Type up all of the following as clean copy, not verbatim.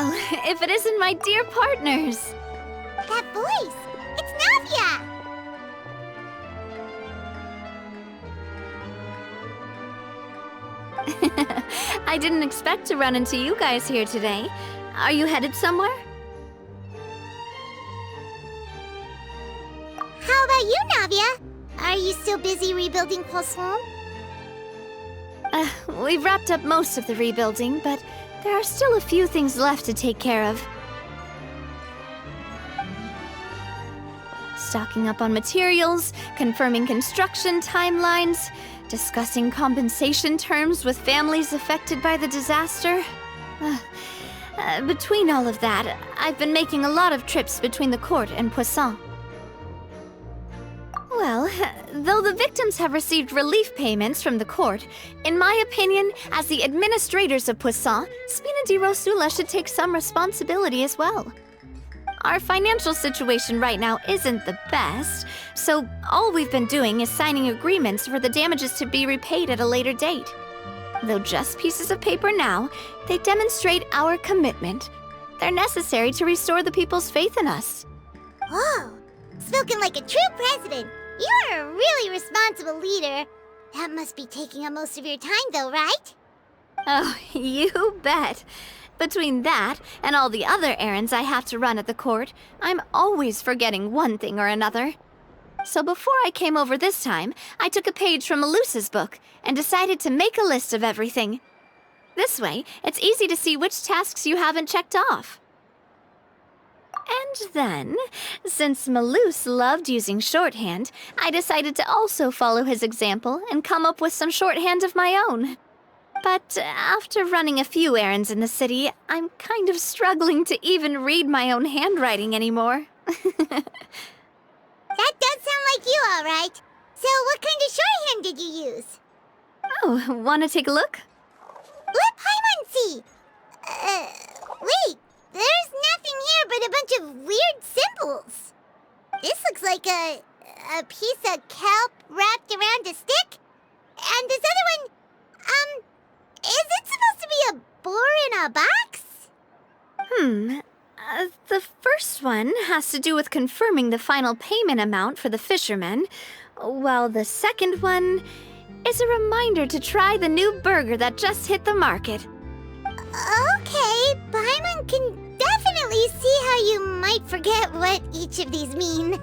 Well, if it isn't my dear partners. That voice! It's Navia! I didn't expect to run into you guys here today. Are you headed somewhere? How about you, Navia? Are you still busy rebuilding Poisson? We've wrapped up most of the rebuilding, but there are still a few things left to take care of. Stocking up on materials, confirming construction timelines, discussing compensation terms with families affected by the disaster. Between all of that, I've been making a lot of trips between the court and Poisson. Well, though the victims have received relief payments from the court, in my opinion, as the administrators of Poisson, Spina di Rosula should take some responsibility as well. Our financial situation right now isn't the best, so all we've been doing is signing agreements for the damages to be repaid at a later date. Though just pieces of paper now, they demonstrate our commitment. They're necessary to restore the people's faith in us. Whoa! Spoken like a true president! You're a really responsible leader. That must be taking up most of your time, though, right? Oh, you bet. Between that and all the other errands I have to run at the court, I'm always forgetting one thing or another. So before I came over this time, I took a page from Melusa's book and decided to make a list of everything. This way, it's easy to see which tasks you haven't checked off. And then, since Melus loved using shorthand, I decided to also follow his example and come up with some shorthand of my own. But after running a few errands in the city, I'm kind of struggling to even read my own handwriting anymore. That does sound like you, all right. So what kind of shorthand did you use? Oh, wanna take a look? Let Paimon see! Wait, there's nothing here but a bunch of weird symbols. This looks like a piece of kelp wrapped around a stick. And this other one, is it supposed to be a boar in a box? The first one has to do with confirming the final payment amount for the fishermen, while the second one is a reminder to try the new burger that just hit the market. Okay, Paimon can definitely see how you might forget what each of these mean.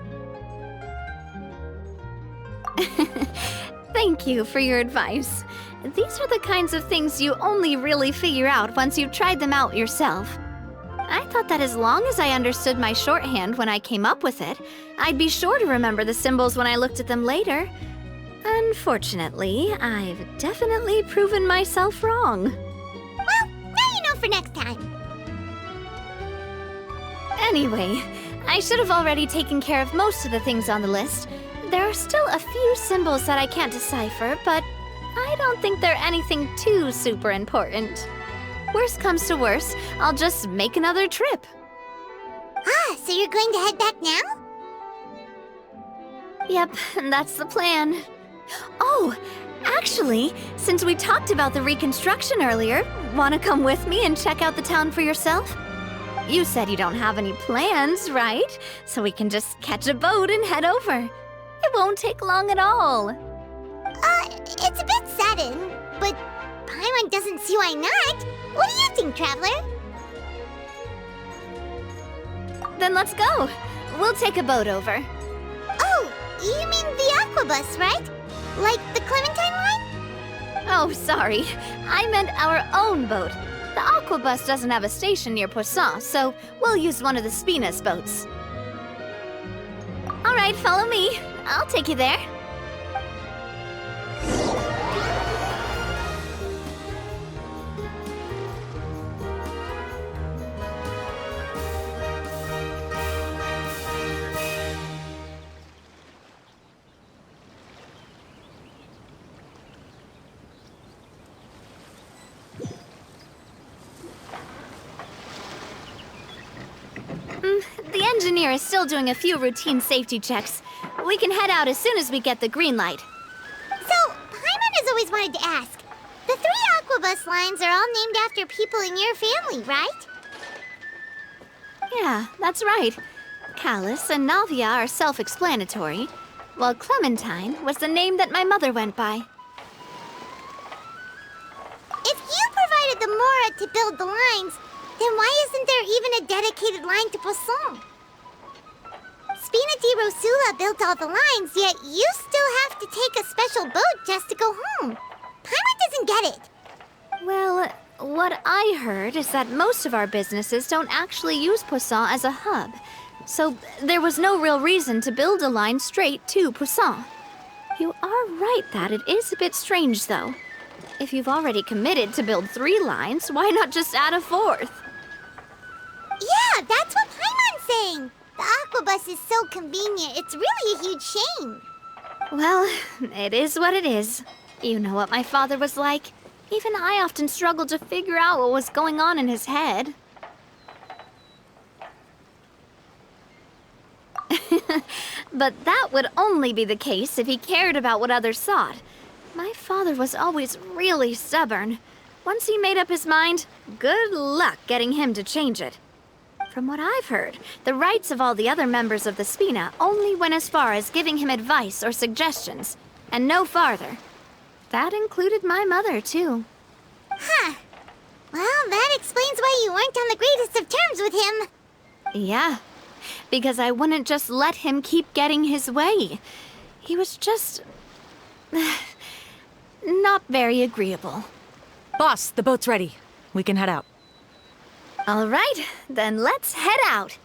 Thank you for your advice. These are the kinds of things you only really figure out once you've tried them out yourself. I thought that as long as I understood my shorthand when I came up with it, I'd be sure to remember the symbols when I looked at them later. Unfortunately, I've definitely proven myself wrong. Well, now you know for next time. Anyway, I should have already taken care of most of the things on the list. There are still a few symbols that I can't decipher, but I don't think they're anything too super important. Worst comes to worst, I'll just make another trip. Ah, so you're going to head back now? Yep, that's the plan. Oh, actually, since we talked about the reconstruction earlier, wanna come with me and check out the town for yourself? You said you don't have any plans, right? So we can just catch a boat and head over. It won't take long at all. It's a bit sudden, but Paimon doesn't see why not. What do you think, Traveler? Then let's go. We'll take a boat over. Oh, you mean the Aquabus, right? Like the Clementine line? Oh, sorry. I meant our own boat. The Aquabus doesn't have a station near Poisson, so we'll use one of the Spina's boats. All right, follow me. I'll take you there. The engineer is still doing a few routine safety checks. We can head out as soon as we get the green light. So, Paimon has always wanted to ask. The 3 Aquabus lines are all named after people in your family, right? Yeah, that's right. Callus and Navia are self-explanatory, while Clementine was the name that my mother went by. If you provided the Mora to build the lines, then why isn't there even a dedicated line to Poisson? Spina di Rosula built all the lines, yet you still have to take a special boat just to go home. Paimon doesn't get it. Well, what I heard is that most of our businesses don't actually use Poisson as a hub, so there was no real reason to build a line straight to Poisson. You are right that it is a bit strange, though. If you've already committed to build 3 lines, why not just add a 4th? Yeah, that's what Paimon's saying. The Aquabus is so convenient, it's really a huge shame. Well, it is what it is. You know what my father was like. Even I often struggled to figure out what was going on in his head. But that would only be the case if he cared about what others thought. My father was always really stubborn. Once he made up his mind, good luck getting him to change it. From what I've heard, the rights of all the other members of the Spina only went as far as giving him advice or suggestions, and no farther. That included my mother, too. Huh. Well, that explains why you weren't on the greatest of terms with him. Yeah, because I wouldn't just let him keep getting his way. He was just... not very agreeable. Boss, the boat's ready. We can head out. All right, then let's head out.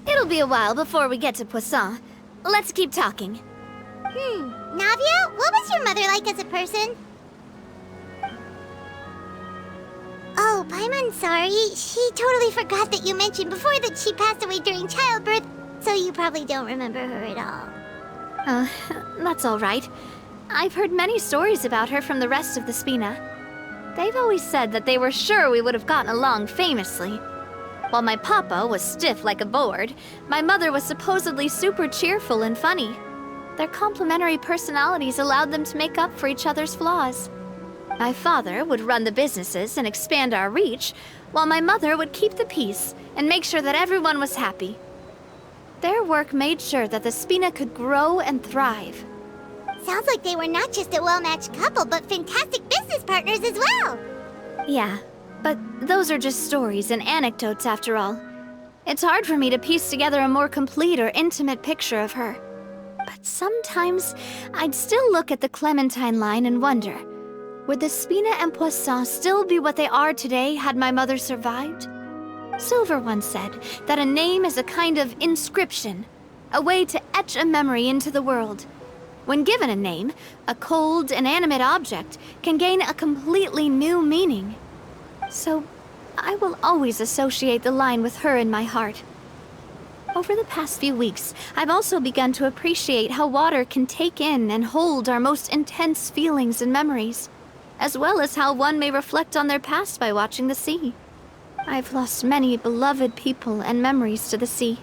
It'll be a while before we get to Poisson. Let's keep talking. Navia, what was your mother like as a person? Oh, Paimon, sorry. She totally forgot that you mentioned before that she passed away during childbirth, so you probably don't remember her at all. That's all right. I've heard many stories about her from the rest of the Spina. They've always said that they were sure we would have gotten along famously. While my papa was stiff like a board, my mother was supposedly super cheerful and funny. Their complementary personalities allowed them to make up for each other's flaws. My father would run the businesses and expand our reach, while my mother would keep the peace and make sure that everyone was happy. Their work made sure that the Spina could grow and thrive. Sounds like they were not just a well-matched couple, but fantastic business partners as well. Yeah, but those are just stories and anecdotes after all. It's hard for me to piece together a more complete or intimate picture of her. But sometimes I'd still look at the Clementine line and wonder, would the Spina and Poisson still be what they are today had my mother survived? Silver once said that a name is a kind of inscription, a way to etch a memory into the world. When given a name, a cold, inanimate object can gain a completely new meaning. So, I will always associate the line with her in my heart. Over the past few weeks, I've also begun to appreciate how water can take in and hold our most intense feelings and memories, as well as how one may reflect on their past by watching the sea. I've lost many beloved people and memories to the sea.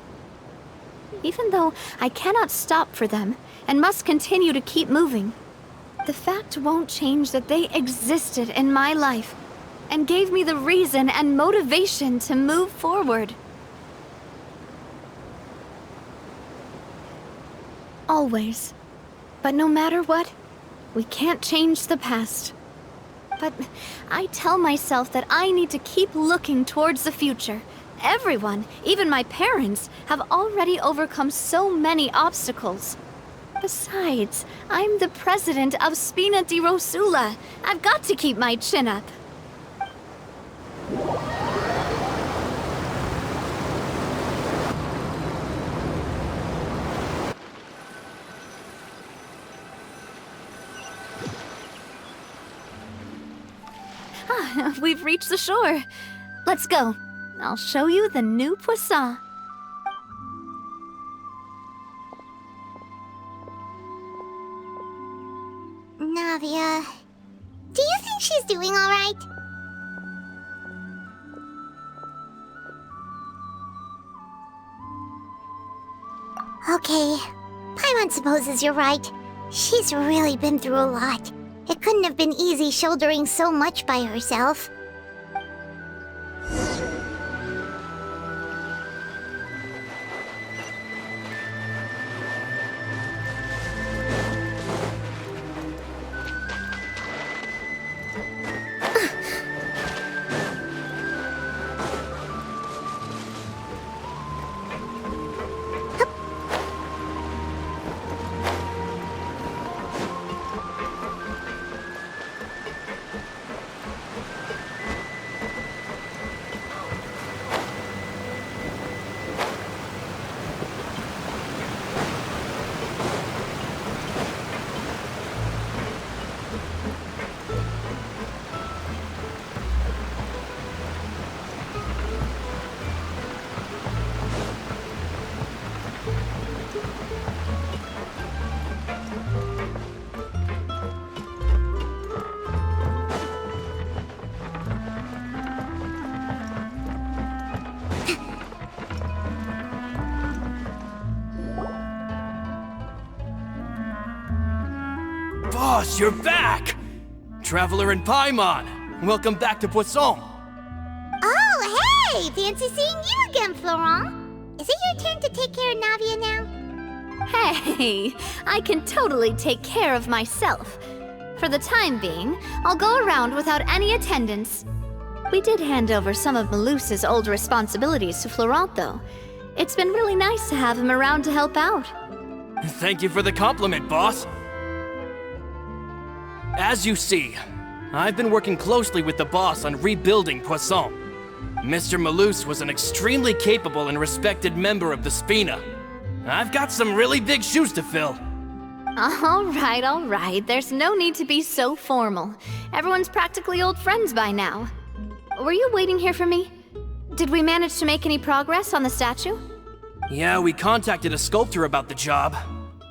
Even though I cannot stop for them and must continue to keep moving, the fact won't change that they existed in my life and gave me the reason and motivation to move forward. Always. But no matter what, we can't change the past. But I tell myself that I need to keep looking towards the future. Everyone, even my parents, have already overcome so many obstacles. Besides, I'm the president of Spina di Rosula. I've got to keep my chin up. We've reached the shore. Let's go. I'll show you the new Poisson. Navia, do you think she's doing all right? Okay. Paimon supposes you're right. She's really been through a lot. It couldn't have been easy shouldering so much by herself. Boss, you're back! Traveler and Paimon, welcome back to Poisson. Oh, hey! Fancy seeing you again, Florent. Is it your turn to take care of Navia now? Hey, I can totally take care of myself. For the time being, I'll go around without any attendance. We did hand over some of Malus's old responsibilities to Florent, though. It's been really nice to have him around to help out. Thank you for the compliment, boss. As you see, I've been working closely with the boss on rebuilding Poisson. Mr. Malus was an extremely capable and respected member of the Spina. I've got some really big shoes to fill. All right. There's no need to be so formal. Everyone's practically old friends by now. Were you waiting here for me? Did we manage to make any progress on the statue? Yeah, we contacted a sculptor about the job,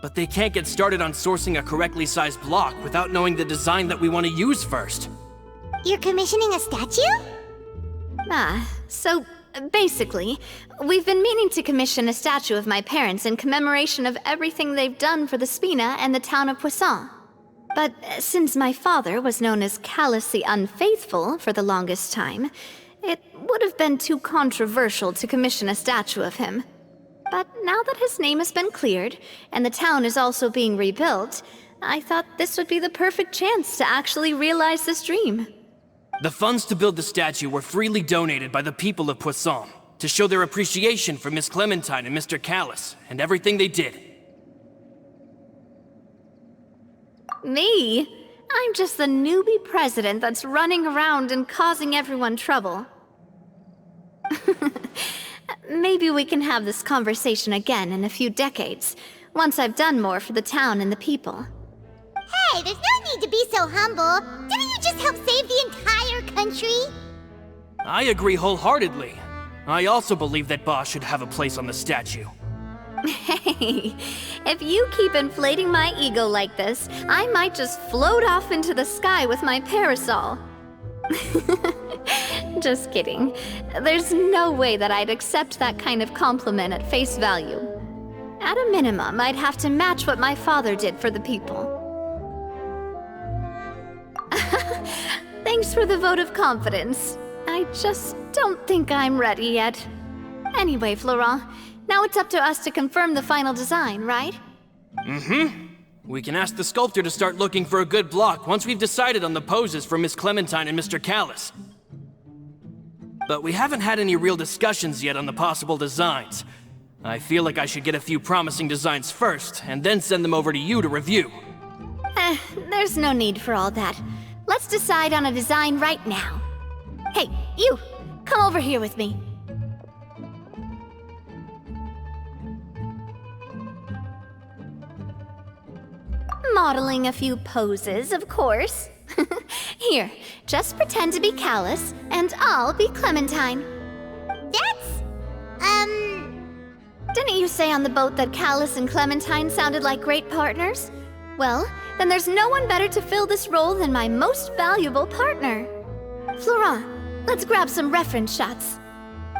but they can't get started on sourcing a correctly sized block without knowing the design that we want to use first. You're commissioning a statue? So basically, we've been meaning to commission a statue of my parents in commemoration of everything they've done for the Spina and the town of Poisson. But since my father was known as Callus the Unfaithful for the longest time, it would have been too controversial to commission a statue of him. But now that his name has been cleared, and the town is also being rebuilt, I thought this would be the perfect chance to actually realize this dream. The funds to build the statue were freely donated by the people of Poisson to show their appreciation for Miss Clementine and Mr. Callus and everything they did. Me? I'm just the newbie president that's running around and causing everyone trouble. Maybe we can have this conversation again in a few decades, once I've done more for the town and the people. Hey, there's no need to be so humble. Didn't you just help save the entire country? I agree wholeheartedly. I also believe that Boss should have a place on the statue. Hey, if you keep inflating my ego like this, I might just float off into the sky with my parasol. Just kidding. There's no way that I'd accept that kind of compliment at face value. At a minimum, I'd have to match what my father did for the people. Thanks for the vote of confidence. I just don't think I'm ready yet. Anyway, Florent, now it's up to us to confirm the final design, right? We can ask the sculptor to start looking for a good block once we've decided on the poses for Miss Clementine and Mr. Callus. But we haven't had any real discussions yet on the possible designs. I feel like I should get a few promising designs first, and then send them over to you to review. There's no need for all that. Let's decide on a design right now. Hey, you! Come over here with me. Modeling a few poses, of course. Here, just pretend to be Callus, and I'll be Clementine. Didn't you say on the boat that Callus and Clementine sounded like great partners? Well, then there's no one better to fill this role than my most valuable partner. Florent, let's grab some reference shots.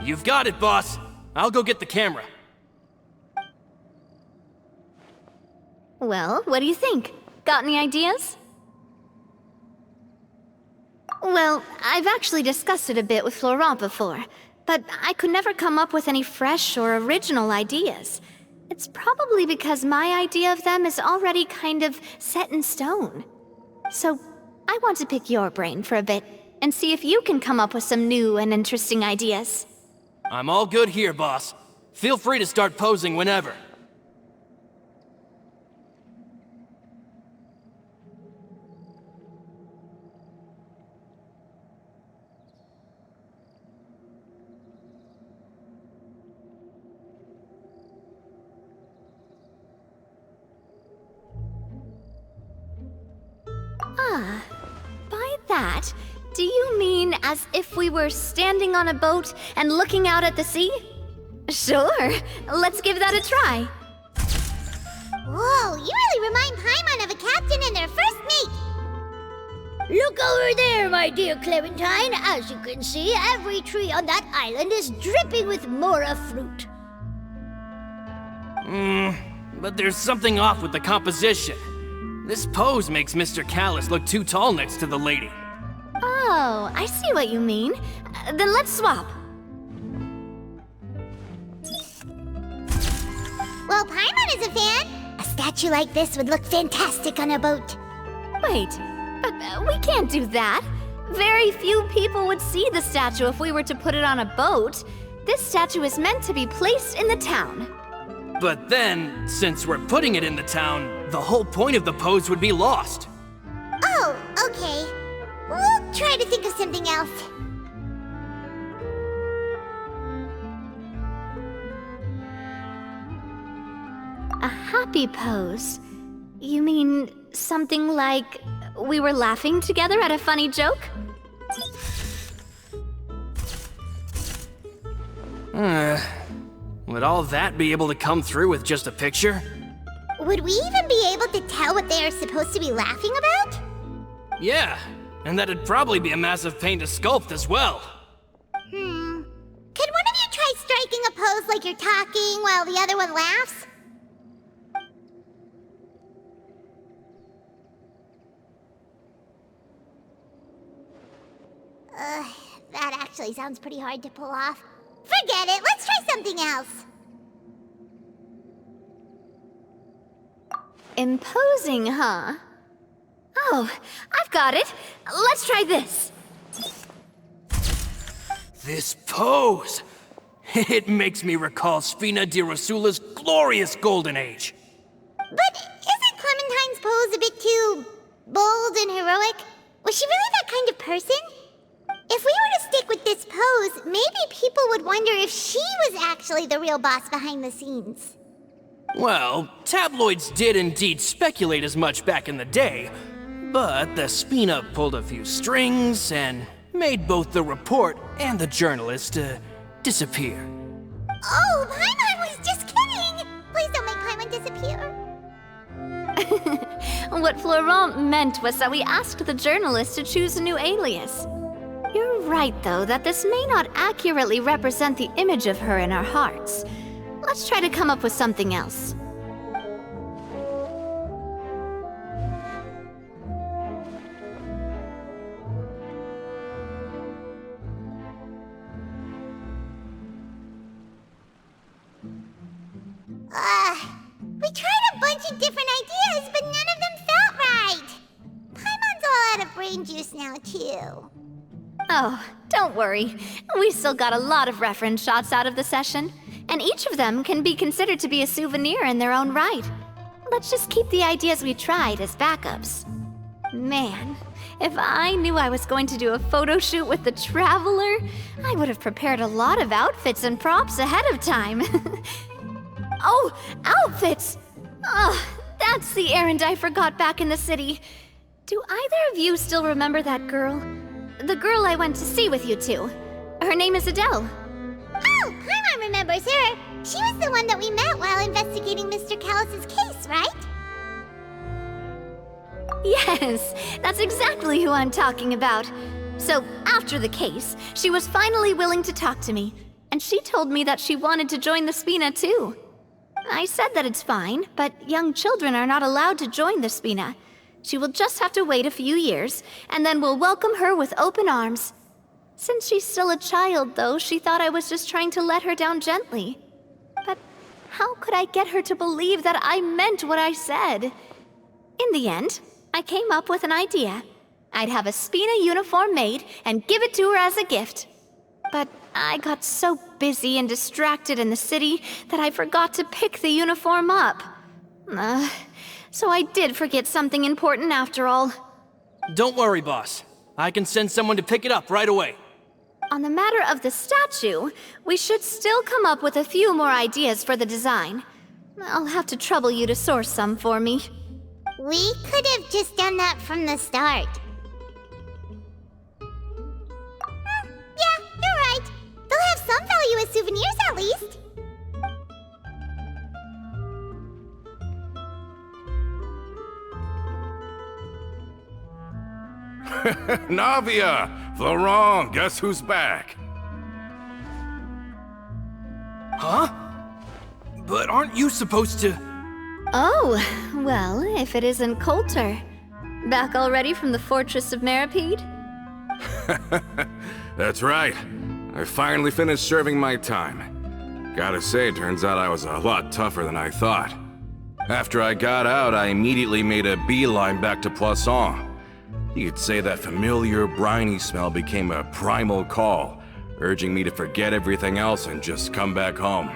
You've got it, boss. I'll go get the camera. Well, what do you think? Got any ideas? Well, I've actually discussed it a bit with Florent before, but I could never come up with any fresh or original ideas. It's probably because my idea of them is already kind of set in stone. So, I want to pick your brain for a bit and see if you can come up with some new and interesting ideas. I'm all good here, boss. Feel free to start posing whenever. By that, do you mean as if we were standing on a boat and looking out at the sea? Sure, let's give that a try. Whoa, you really remind Paimon of a captain and their first mate. Look over there, my dear Clementine. As you can see, every tree on that island is dripping with mora fruit. But there's something off with the composition. This pose makes Mr. Callus look too tall next to the lady. Oh, I see what you mean. Then let's swap. Well, Paimon is a fan. A statue like this would look fantastic on a boat. Wait, but we can't do that. Very few people would see the statue if we were to put it on a boat. This statue is meant to be placed in the town. But then, since we're putting it in the town, the whole point of the pose would be lost. Oh, okay. We'll try to think of something else. A happy pose? You mean something like we were laughing together at a funny joke? Would all that be able to come through with just a picture? Would we even be able to tell what they are supposed to be laughing about? Yeah, and that'd probably be a massive pain to sculpt as well. Could one of you try striking a pose like you're talking while the other one laughs? That actually sounds pretty hard to pull off. Forget it, let's try something else. Imposing, huh? Oh, I've got it. Let's try this. This pose! It makes me recall Spina di Rosula's glorious golden age. But isn't Clementine's pose a bit too bold and heroic? Was she really that kind of person? If we were to stick with this pose, maybe people would wonder if she was actually the real boss behind the scenes. Well, tabloids did indeed speculate as much back in the day, but the Spina pulled a few strings and made both the report and the journalist disappear. Oh, Paimon was just kidding! Please don't make Paimon disappear. What Florent meant was that we asked the journalist to choose a new alias. You're right, though, that this may not accurately represent the image of her in our hearts. Let's try to come up with something else. We tried a bunch of different ideas, but none of them felt right. Paimon's all out of brain juice now, too. Oh, don't worry. We still got a lot of reference shots out of the session, and each of them can be considered to be a souvenir in their own right. Let's just keep the ideas we tried as backups. Man, if I knew I was going to do a photo shoot with the Traveler, I would have prepared a lot of outfits and props ahead of time. Oh, outfits! That's the errand I forgot back in the city. Do either of you still remember that girl? The girl I went to see with you two. Her name is Adele. Oh, Paimon remembers her. She was the one that we met while investigating Mr. Callus's case, right? Yes, that's exactly who I'm talking about. So, after the case, she was finally willing to talk to me, and she told me that she wanted to join the Spina too. I said that it's fine, but young children are not allowed to join the Spina. She will just have to wait a few years, and then we'll welcome her with open arms. Since she's still a child, though, she thought I was just trying to let her down gently. But how could I get her to believe that I meant what I said? In the end, I came up with an idea. I'd have a Spina uniform made and give it to her as a gift. But I got so busy and distracted in the city that I forgot to pick the uniform up. So I did forget something important after all. Don't worry, boss. I can send someone to pick it up right away. On the matter of the statue, we should still come up with a few more ideas for the design. I'll have to trouble you to source some for me. We could have just done that from the start. Yeah, you're right. They'll have some value as souvenirs at least. Navia! Florent, guess who's back? Huh? But aren't you supposed to... Oh, well, if it isn't Coulter. Back already from the Fortress of Meripede? That's right. I finally finished serving my time. Gotta say, turns out I was a lot tougher than I thought. After I got out, I immediately made a beeline back to Poisson. You could say that familiar, briny smell became a primal call, urging me to forget everything else and just come back home.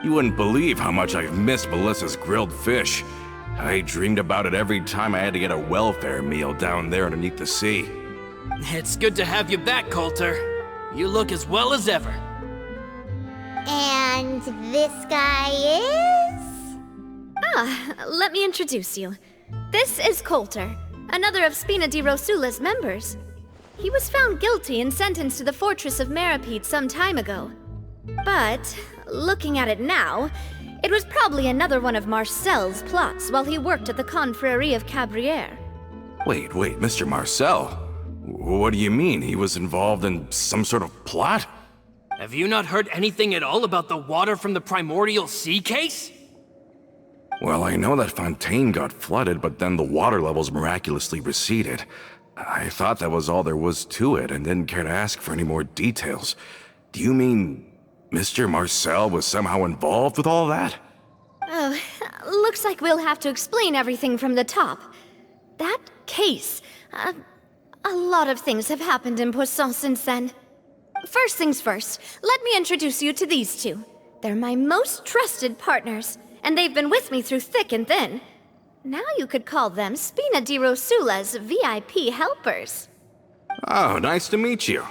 You wouldn't believe how much I've missed Melissa's grilled fish. I dreamed about it every time I had to get a welfare meal down there underneath the sea. It's good to have you back, Coulter. You look as well as ever. And this guy is? Let me introduce you. This is Coulter, another of Spina di Rosula's members. He was found guilty and sentenced to the Fortress of Meripede some time ago. But, looking at it now, it was probably another one of Marcel's plots while he worked at the Confrérie of Cabrières. Wait, Mr. Marcel? What do you mean? He was involved in some sort of plot? Have you not heard anything at all about the water from the primordial sea case? Well, I know that Fontaine got flooded, but then the water levels miraculously receded. I thought that was all there was to it and didn't care to ask for any more details. Do you mean Mr. Marcel was somehow involved with all that? Oh, looks like we'll have to explain everything from the top. That case, a lot of things have happened in Poisson since then. First things first, let me introduce you to these two. They're my most trusted partners, and they've been with me through thick and thin. Now you could call them Spina di Rosula's VIP helpers. Oh, nice to meet you.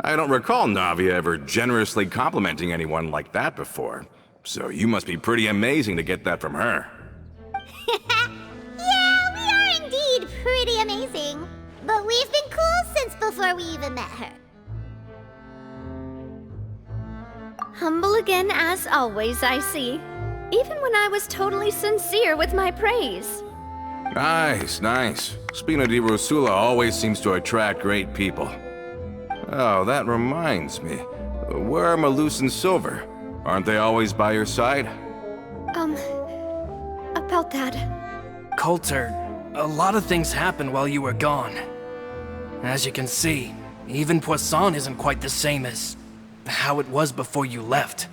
I don't recall Navia ever generously complimenting anyone like that before, so you must be pretty amazing to get that from her. Yeah, we are indeed pretty amazing. But we've been cool since before we even met her. Humble again as always, I see. Even when I was totally sincere with my praise. Nice. Spina di Rosula always seems to attract great people. Oh, that reminds me. Where are Malus and Silver? Aren't they always by your side? About that. Coulter, a lot of things happened while you were gone. As you can see, even Poisson isn't quite the same as how it was before you left.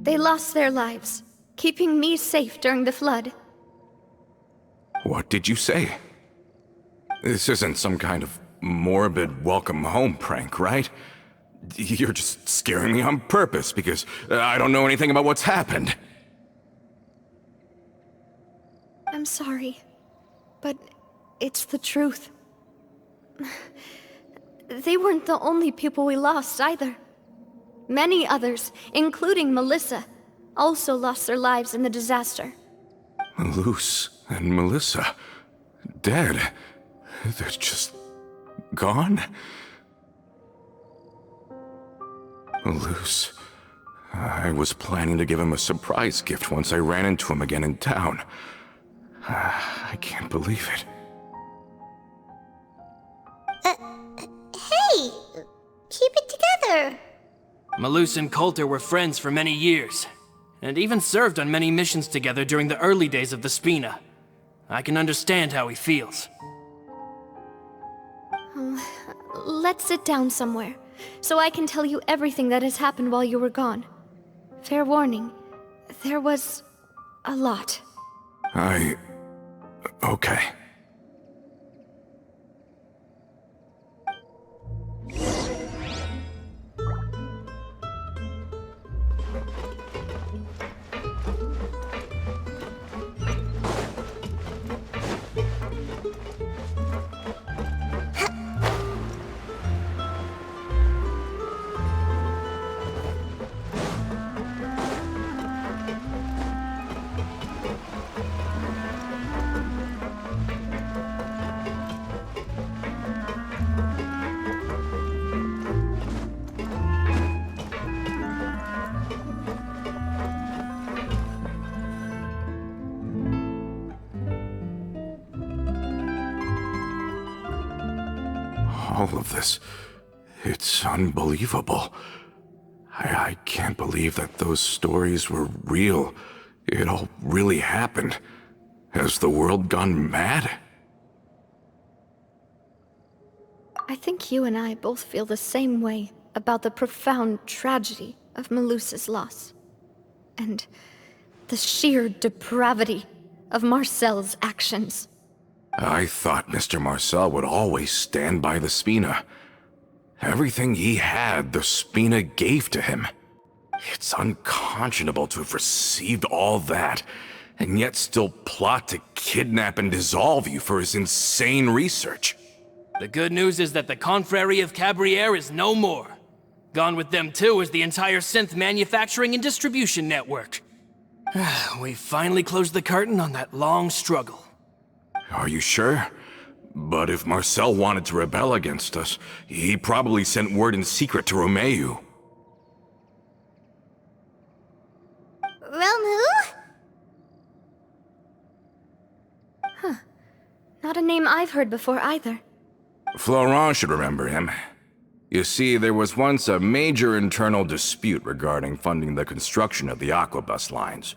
They lost their lives, keeping me safe during the flood. What did you say? This isn't some kind of morbid welcome home prank, right? You're just scaring me on purpose because I don't know anything about what's happened. I'm sorry, but it's the truth. They weren't the only people we lost either. Many others, including Melissa, also lost their lives in the disaster. Malus and Melissa, dead. They're just gone? Malus, I was planning to give him a surprise gift once I ran into him again in town. I can't believe it. Hey, keep it together. Malus and Coulter were friends for many years, and even served on many missions together during the early days of the Spina. I can understand how he feels. Let's sit down somewhere, so I can tell you everything that has happened while you were gone. Fair warning, there was a lot. Okay. All of this, it's unbelievable. I can't believe that those stories were real. It all really happened. Has the world gone mad? I think you and I both feel the same way about the profound tragedy of Melusa's loss. And the sheer depravity of Marcel's actions. I thought Mr. Marcel would always stand by the Spina. Everything he had, the Spina gave to him. It's unconscionable to have received all that, and yet still plot to kidnap and dissolve you for his insane research. The good news is that the Confrérie of Cabriere is no more. Gone with them too is the entire synth manufacturing and distribution network. We finally closed the curtain on that long struggle. Are you sure? But if Marcel wanted to rebel against us, he probably sent word in secret to Romeu. Romu? Not a name I've heard before either. Florent should remember him. You see, there was once a major internal dispute regarding funding the construction of the Aquabus lines.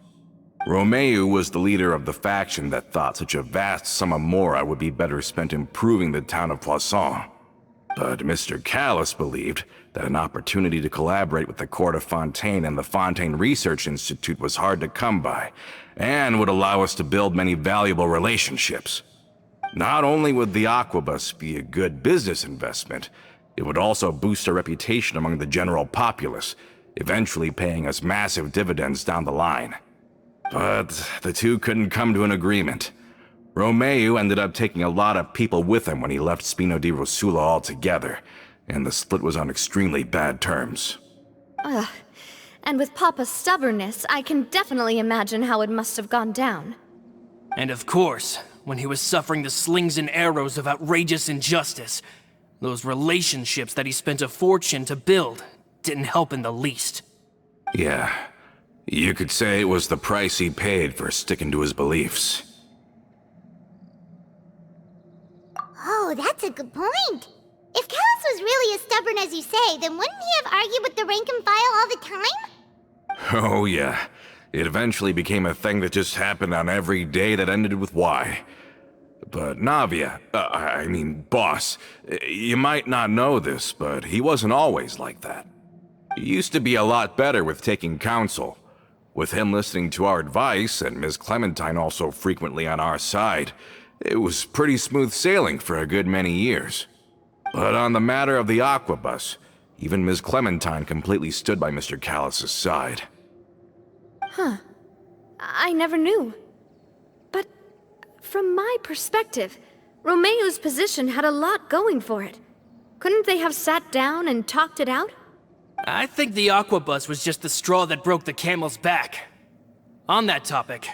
Romeu was the leader of the faction that thought such a vast sum of mora would be better spent improving the town of Poisson. But Mr. Callis believed that an opportunity to collaborate with the court of Fontaine and the Fontaine Research Institute was hard to come by, and would allow us to build many valuable relationships. Not only would the Aquabus be a good business investment, it would also boost our reputation among the general populace, eventually paying us massive dividends down the line. But the two couldn't come to an agreement. Romeu ended up taking a lot of people with him when he left Spino di Rosula altogether, and the split was on extremely bad terms. And with Papa's stubbornness, I can definitely imagine how it must have gone down. And of course, when he was suffering the slings and arrows of outrageous injustice, those relationships that he spent a fortune to build didn't help in the least. Yeah. You could say it was the price he paid for sticking to his beliefs. Oh, that's a good point. If Callis was really as stubborn as you say, then wouldn't he have argued with the rank and file all the time? Oh yeah. It eventually became a thing that just happened on every day that ended with Y. But Navia, boss, you might not know this, but he wasn't always like that. He used to be a lot better with taking counsel. With him listening to our advice, and Ms. Clementine also frequently on our side, it was pretty smooth sailing for a good many years. But on the matter of the Aquabus, even Ms. Clementine completely stood by Mr. Callis' side. I never knew. But from my perspective, Romeu's position had a lot going for it. Couldn't they have sat down and talked it out? I think the Aquabus was just the straw that broke the camel's back. On that topic,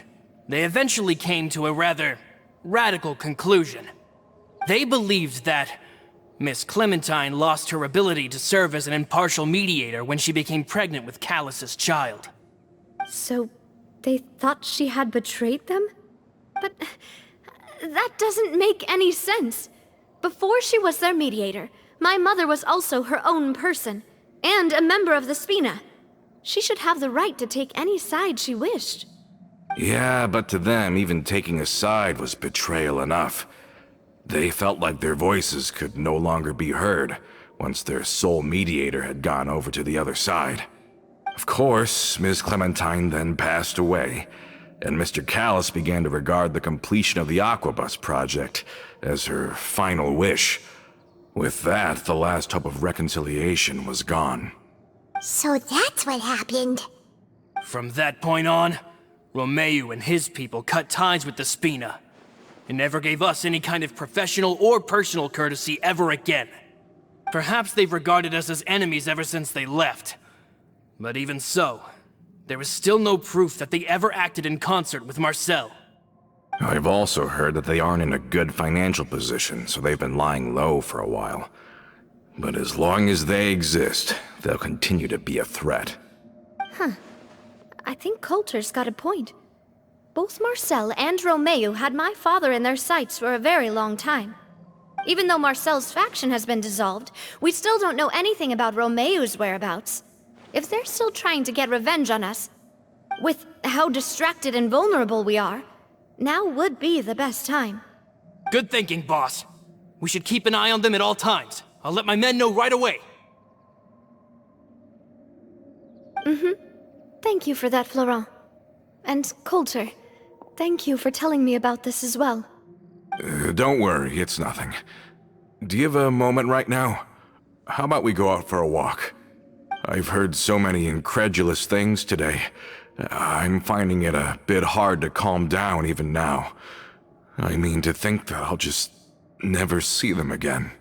they eventually came to a rather radical conclusion. They believed that Miss Clementine lost her ability to serve as an impartial mediator when she became pregnant with Callus's child. So, they thought she had betrayed them? But that doesn't make any sense. Before she was their mediator, my mother was also her own person, and a member of the Spina. She should have the right to take any side she wished. Yeah, but to them, even taking a side was betrayal enough. They felt like their voices could no longer be heard once their sole mediator had gone over to the other side. Of course, Ms. Clementine then passed away, and Mr. Callis began to regard the completion of the Aquabus project as her final wish. With that, the last hope of reconciliation was gone. So that's what happened. From that point on, Romeo and his people cut ties with the Spina, and never gave us any kind of professional or personal courtesy ever again. Perhaps they've regarded us as enemies ever since they left. But even so, there is still no proof that they ever acted in concert with Marcel. I've also heard that they aren't in a good financial position, so they've been lying low for a while. But as long as they exist, they'll continue to be a threat. I think Coulter's got a point. Both Marcel and Romeo had my father in their sights for a very long time. Even though Marcel's faction has been dissolved, we still don't know anything about Romeo's whereabouts. If they're still trying to get revenge on us, with how distracted and vulnerable we are, now would be the best time. Good thinking, boss. We should keep an eye on them at all times. I'll let my men know right away. Thank you for that, Florent. And Coulter, thank you for telling me about this as well. Don't worry, it's nothing. Do you have a moment right now? How about we go out for a walk? I've heard so many incredulous things today. I'm finding it a bit hard to calm down even now. I mean, to think that I'll just never see them again.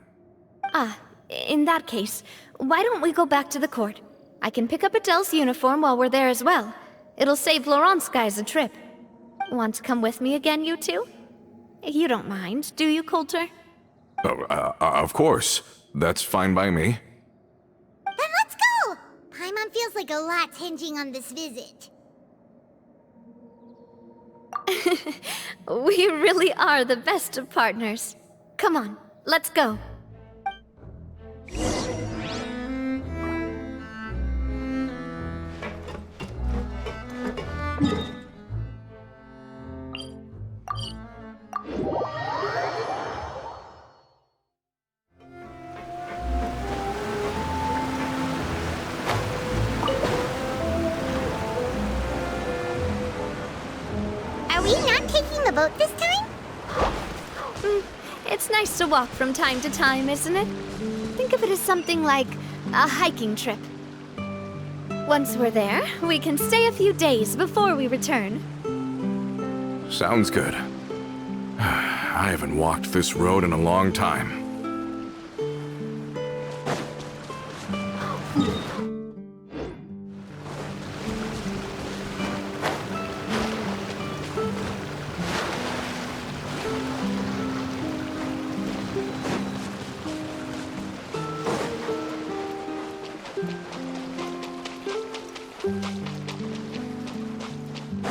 In that case, why don't we go back to the court? I can pick up Adele's uniform while we're there as well. It'll save Laurent's guys a trip. Want to come with me again, you two? You don't mind, do you, Coulter? Of course. That's fine by me. Then let's go! Paimon feels like a lot's hinging on this visit. We really are the best of partners. Come on, let's go. Are we not taking the boat this time? It's nice to walk from time to time, isn't it? Think of it as something like a hiking trip. Once we're there, we can stay a few days before we return. Sounds good. I haven't walked this road in a long time.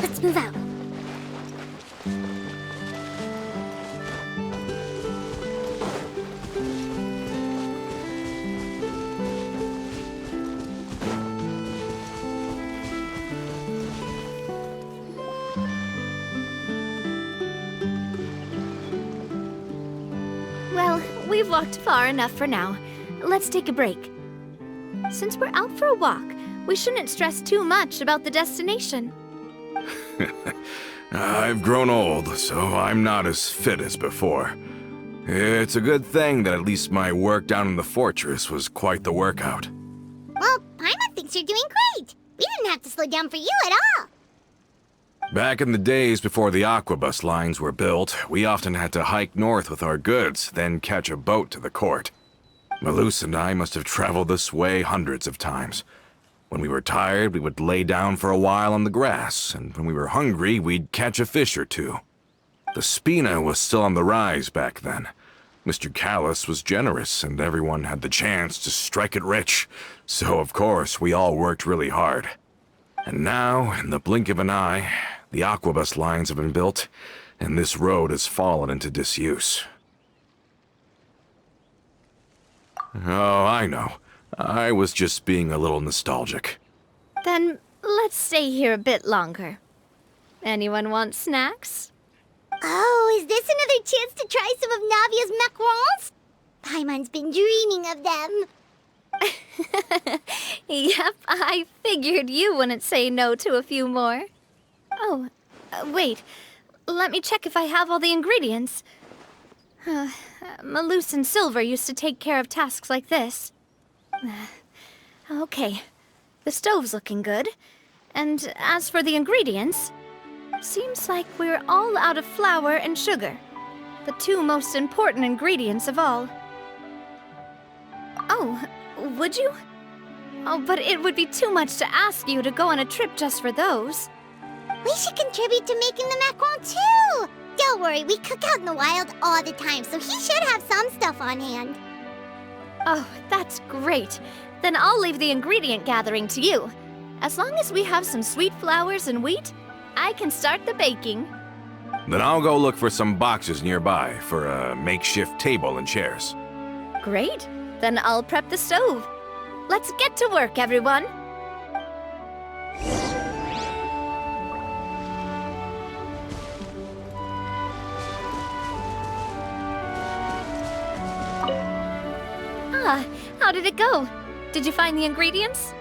Let's move out. Well, we've walked far enough for now. Let's take a break. Since we're out for a walk, we shouldn't stress too much about the destination. I've grown old, so I'm not as fit as before. It's a good thing that at least my work down in the fortress was quite the workout. Well, Paimon thinks you're doing great. We didn't have to slow down for you at all. Back in the days before the Aquabus lines were built, we often had to hike north with our goods, then catch a boat to the court. Malus and I must have traveled this way hundreds of times. When we were tired, we would lay down for a while on the grass, and when we were hungry, we'd catch a fish or two. The Spina was still on the rise back then. Mr. Callis was generous, and everyone had the chance to strike it rich, so of course we all worked really hard. And now, in the blink of an eye, the Aquabus lines have been built, and this road has fallen into disuse. Oh, I know. I was just being a little nostalgic. Then let's stay here a bit longer. Anyone want snacks? Oh, is this another chance to try some of Navia's macarons? Paimon's been dreaming of them. Yep, I figured you wouldn't say no to a few more. Oh, wait. Let me check if I have all the ingredients. Malus and Silver used to take care of tasks like this. Okay, the stove's looking good. And as for the ingredients, seems like we're all out of flour and sugar, the two most important ingredients of all. Oh, would you? Oh, but it would be too much to ask you to go on a trip just for those. We should contribute to making the macaron too! Don't worry, we cook out in the wild all the time, so he should have some stuff on hand. Oh, that's great. Then I'll leave the ingredient gathering to you. As long as we have some sweet flours and wheat, I can start the baking. Then I'll go look for some boxes nearby for a makeshift table and chairs. Great. Then I'll prep the stove. Let's get to work, everyone. How did it go? Did you find the ingredients?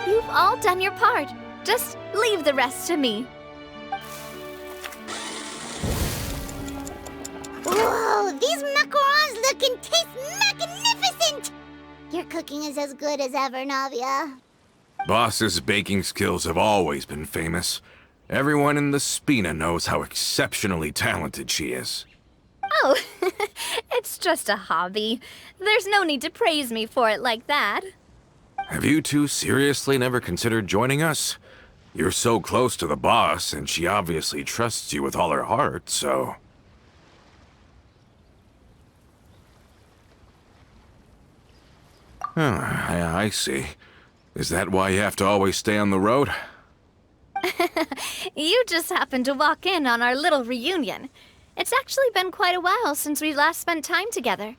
You've all done your part. Just leave the rest to me. Whoa, these macarons look and taste magnificent! Your cooking is as good as ever, Navia. Boss's baking skills have always been famous. Everyone in the Spina knows how exceptionally talented she is. Oh, it's just a hobby. There's no need to praise me for it like that. Have you two seriously never considered joining us? You're so close to the boss, and she obviously trusts you with all her heart, so... Oh, I see. Is that why you have to always stay on the road? You just happened to walk in on our little reunion. It's actually been quite a while since we last spent time together.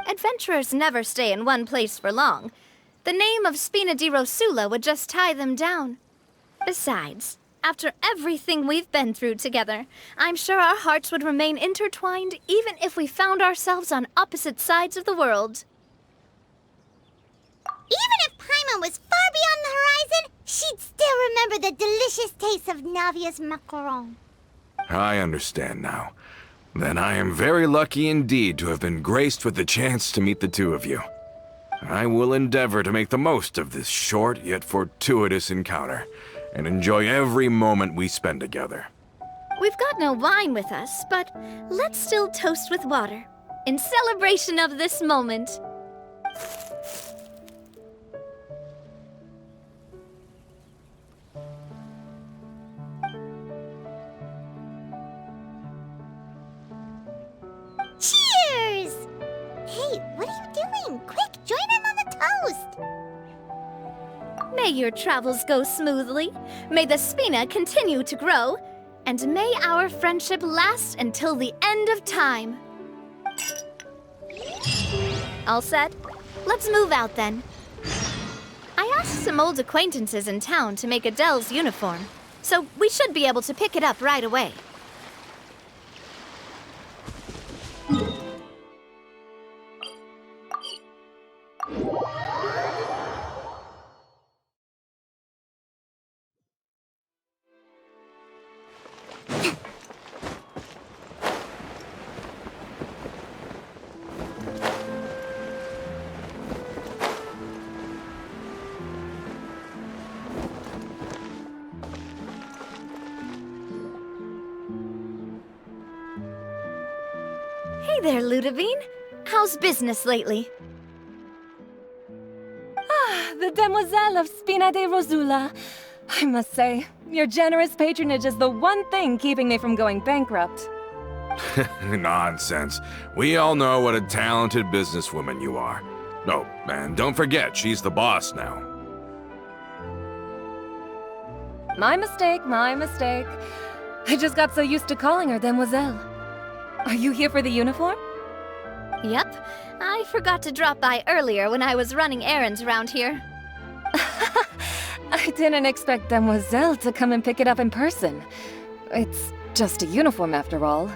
Adventurers never stay in one place for long. The name of Spina di Rosula would just tie them down. Besides, after everything we've been through together, I'm sure our hearts would remain intertwined even if we found ourselves on opposite sides of the world. Even if Paimon was far beyond the horizon, she'd still remember the delicious taste of Navia's macaron. I understand now. Then I am very lucky indeed to have been graced with the chance to meet the two of you. I will endeavor to make the most of this short yet fortuitous encounter, and enjoy every moment we spend together. We've got no wine with us, but let's still toast with water, in celebration of this moment. Cheers! Hey, what are you doing? Quick, join in on the toast! May your travels go smoothly, may the Spina continue to grow, and may our friendship last until the end of time. All set? Let's move out then. I asked some old acquaintances in town to make Adele's uniform, so we should be able to pick it up right away. Hey there, Ludovine. How's business lately? The Demoiselle of Spina di Rosula. I must say, your generous patronage is the one thing keeping me from going bankrupt. Nonsense. We all know what a talented businesswoman you are. Oh, and don't forget, she's the boss now. My mistake, my mistake. I just got so used to calling her Demoiselle. Are you here for the uniform? Yep, I forgot to drop by earlier when I was running errands around here. I didn't expect Demoiselle to come and pick it up in person. It's just a uniform after all.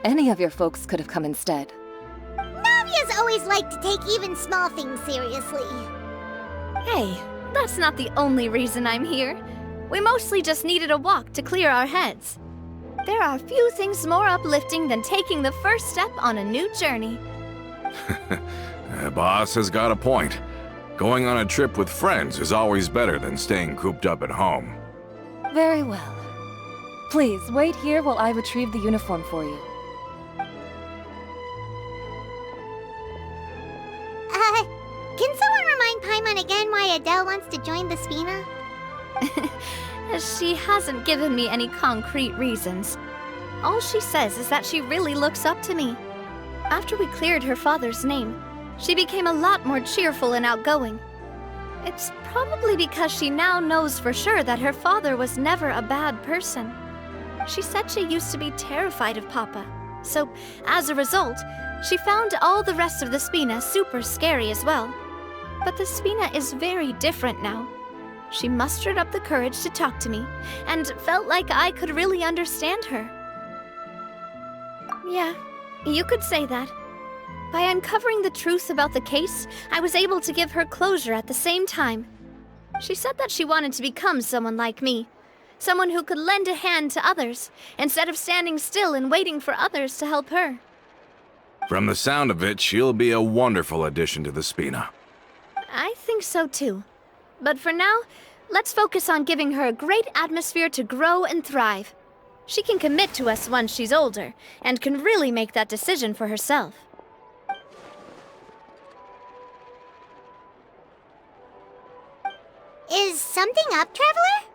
Any of your folks could have come instead. Navia's always liked to take even small things seriously. Hey, that's not the only reason I'm here. We mostly just needed a walk to clear our heads. There are few things more uplifting than taking the first step on a new journey. Boss has got a point. Going on a trip with friends is always better than staying cooped up at home. Very well. Please, wait here while I retrieve the uniform for you. Can someone remind Paimon again why Adele wants to join the Spina? She hasn't given me any concrete reasons. All she says is that she really looks up to me. After we cleared her father's name, she became a lot more cheerful and outgoing. It's probably because she now knows for sure that her father was never a bad person. She said she used to be terrified of Papa, so as a result, she found all the rest of the Spina super scary as well. But the Spina is very different now. She mustered up the courage to talk to me, and felt like I could really understand her. Yeah, you could say that. By uncovering the truth about the case, I was able to give her closure at the same time. She said that she wanted to become someone like me. Someone who could lend a hand to others, instead of standing still and waiting for others to help her. From the sound of it, she'll be a wonderful addition to the Spina. I think so too. But for now, let's focus on giving her a great atmosphere to grow and thrive. She can commit to us once she's older, and can really make that decision for herself. Is something up, Traveler?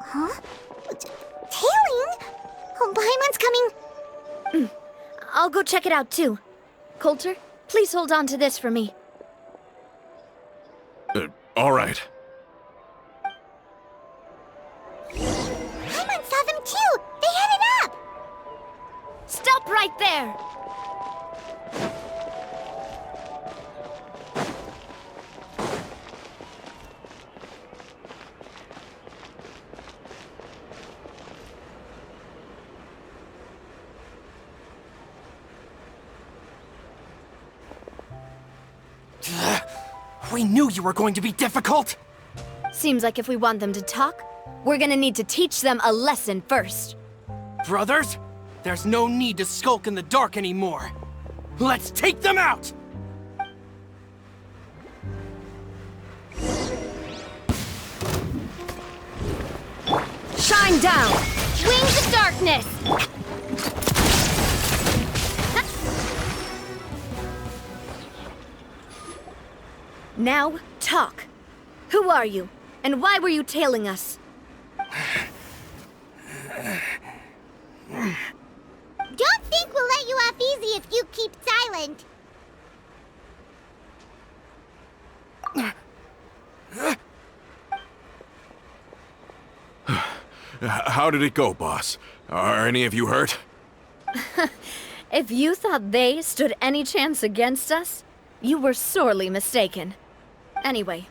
Huh? Tailing? Oh, Paimon's coming. I'll go check it out too. Coulter, please hold on to this for me. All right. Paimon saw them too! They headed up! Stop right there! We knew you were going to be difficult! Seems like if we want them to talk, we're gonna need to teach them a lesson first. Brothers, there's no need to skulk in the dark anymore. Let's take them out! Shine down! Wings of darkness! Now, talk. Who are you? And why were you tailing us? Don't think we'll let you off easy if you keep silent. How did it go, boss? Are any of you hurt? If you thought they stood any chance against us, you were sorely mistaken. Anyway,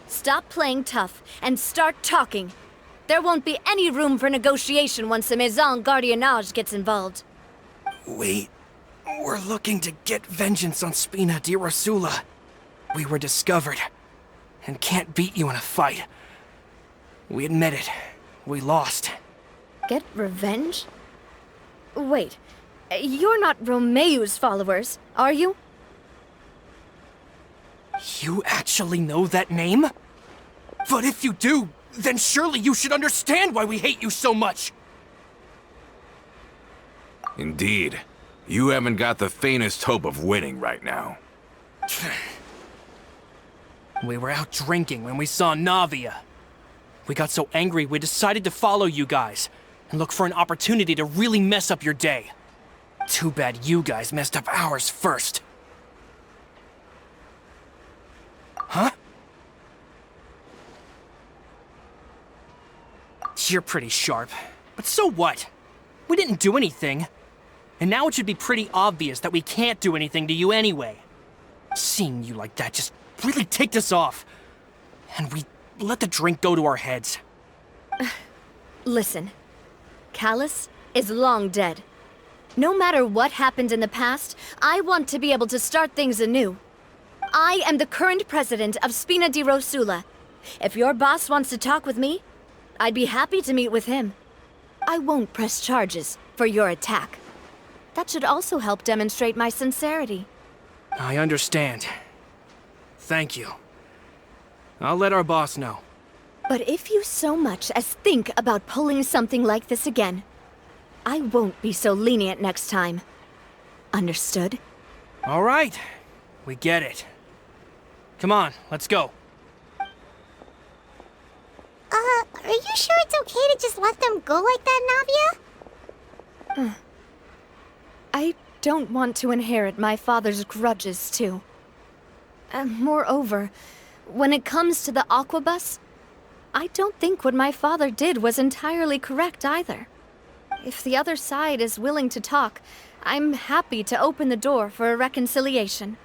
stop playing tough and start talking. There won't be any room for negotiation once the Maison Gardiennage gets involved. We're looking to get vengeance on Spina di Rosula. We were discovered, and can't beat you in a fight. We admit it. We lost. Get revenge? Wait, you're not Romeu's followers, are you? You actually know that name? But if you do, then surely you should understand why we hate you so much! Indeed. You haven't got the faintest hope of winning right now. We were out drinking when we saw Navia. We got so angry we decided to follow you guys and look for an opportunity to really mess up your day. Too bad you guys messed up ours first. Huh? You're pretty sharp. But so what? We didn't do anything. And now it should be pretty obvious that we can't do anything to you anyway. Seeing you like that just really ticked us off. And we let the drink go to our heads. Listen, Callus is long dead. No matter what happened in the past, I want to be able to start things anew. I am the current president of Spina di Rosula. If your boss wants to talk with me, I'd be happy to meet with him. I won't press charges for your attack. That should also help demonstrate my sincerity. I understand. Thank you. I'll let our boss know. But if you so much as think about pulling something like this again, I won't be so lenient next time. Understood? All right. We get it. Come on, let's go. Are you sure it's okay to just let them go like that, Navia? I don't want to inherit my father's grudges, too. Moreover, when it comes to the Aquabus, I don't think what my father did was entirely correct either. If the other side is willing to talk, I'm happy to open the door for a reconciliation.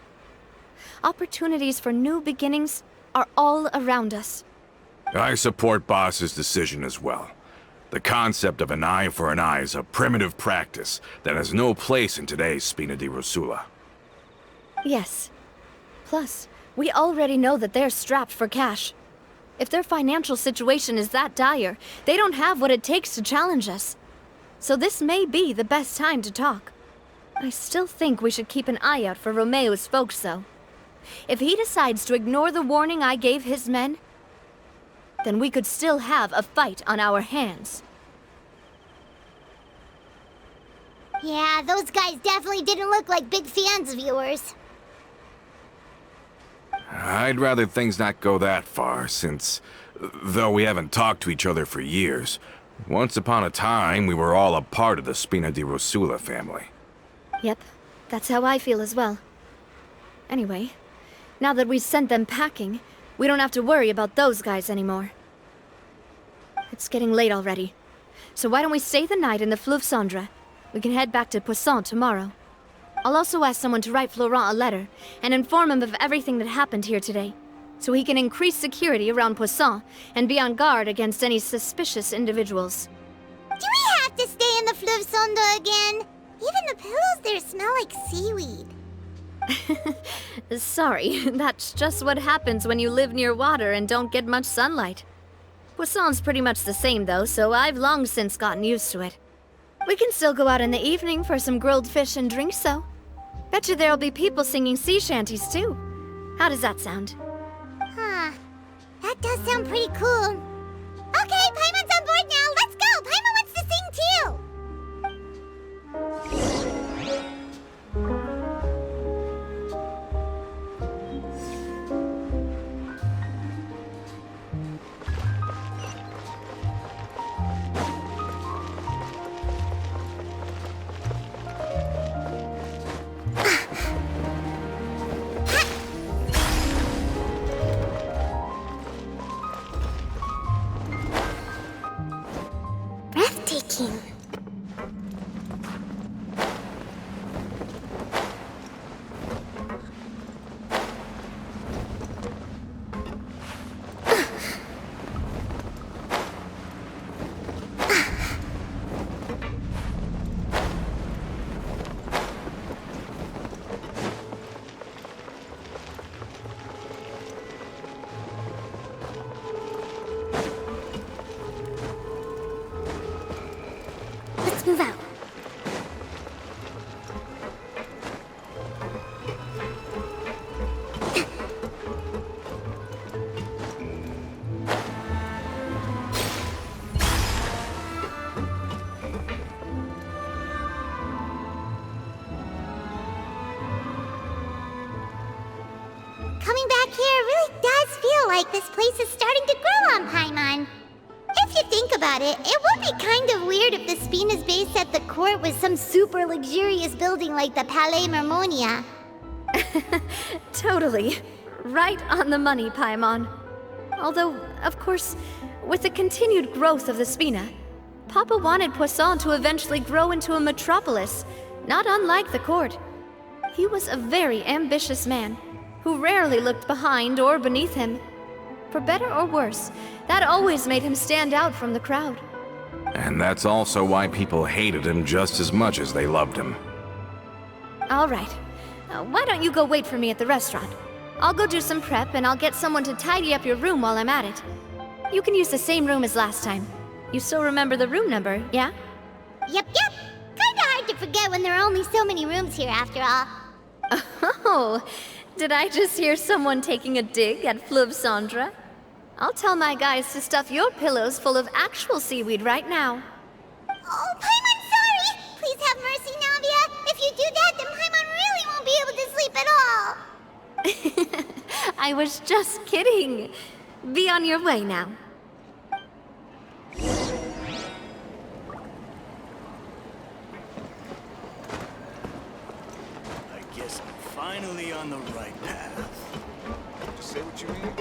Opportunities for new beginnings are all around us. I support Boss's decision as well. The concept of an eye for an eye is a primitive practice that has no place in today's Spina di Rosula. Yes. Plus, we already know that they're strapped for cash. If their financial situation is that dire, they don't have what it takes to challenge us. So this may be the best time to talk. I still think we should keep an eye out for Romeo's folks, though. If he decides to ignore the warning I gave his men, then we could still have a fight on our hands. Yeah, those guys definitely didn't look like big fans of yours. I'd rather things not go that far, since, though we haven't talked to each other for years, once upon a time we were all a part of the Spina di Rosula family. Yep, that's how I feel as well. Anyway, now that we've sent them packing, we don't have to worry about those guys anymore. It's getting late already, so why don't we stay the night in the Fleuve Cendre? We can head back to Poisson tomorrow. I'll also ask someone to write Florent a letter and inform him of everything that happened here today, so he can increase security around Poisson and be on guard against any suspicious individuals. Do we have to stay in the Fleuve Cendre again? Even the pillows there smell like seaweed. Sorry, that's just what happens when you live near water and don't get much sunlight. Poisson's pretty much the same though, so I've long since gotten used to it. We can still go out in the evening for some grilled fish and drinks, though. Bet you there'll be people singing sea shanties too. How does that sound? Huh. That does sound pretty cool. Okay, Paimon's on board now. Let's go. Paimon wants to sing too. Breathtaking. Let's move out. Coming back here really does feel like this place is starting to grow on Paimon. If you think about it, it would be kind of weird if the Spina's base at the court was some super luxurious building like the Palais Mermonia. Totally. Right on the money, Paimon. Although, of course, with the continued growth of the Spina, Papa wanted Poisson to eventually grow into a metropolis, not unlike the court. He was a very ambitious man, who rarely looked behind or beneath him. For better or worse, that always made him stand out from the crowd. And that's also why people hated him just as much as they loved him. All right. Why don't you go wait for me at the restaurant? I'll go do some prep and I'll get someone to tidy up your room while I'm at it. You can use the same room as last time. You still remember the room number, yeah? Yep. Kinda hard to forget when there are only so many rooms here after all. Oh, did I just hear someone taking a dig at Fleuve Cendre? I'll tell my guys to stuff your pillows full of actual seaweed right now. Oh, Paimon, sorry! Please have mercy, Navia. If you do that, then Paimon really won't be able to sleep at all. I was just kidding. Be on your way now. I guess I'm finally on the right path. Say what you mean.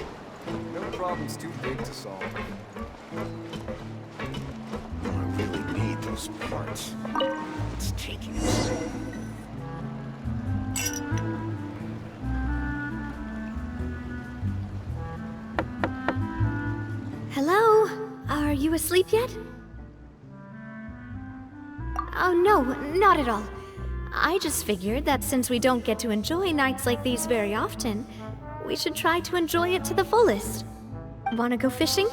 No problem's too big to solve. I really need those parts. It's taking us. Hello? Are you asleep yet? Oh no, not at all. I just figured that since we don't get to enjoy nights like these very often, we should try to enjoy it to the fullest. Wanna go fishing?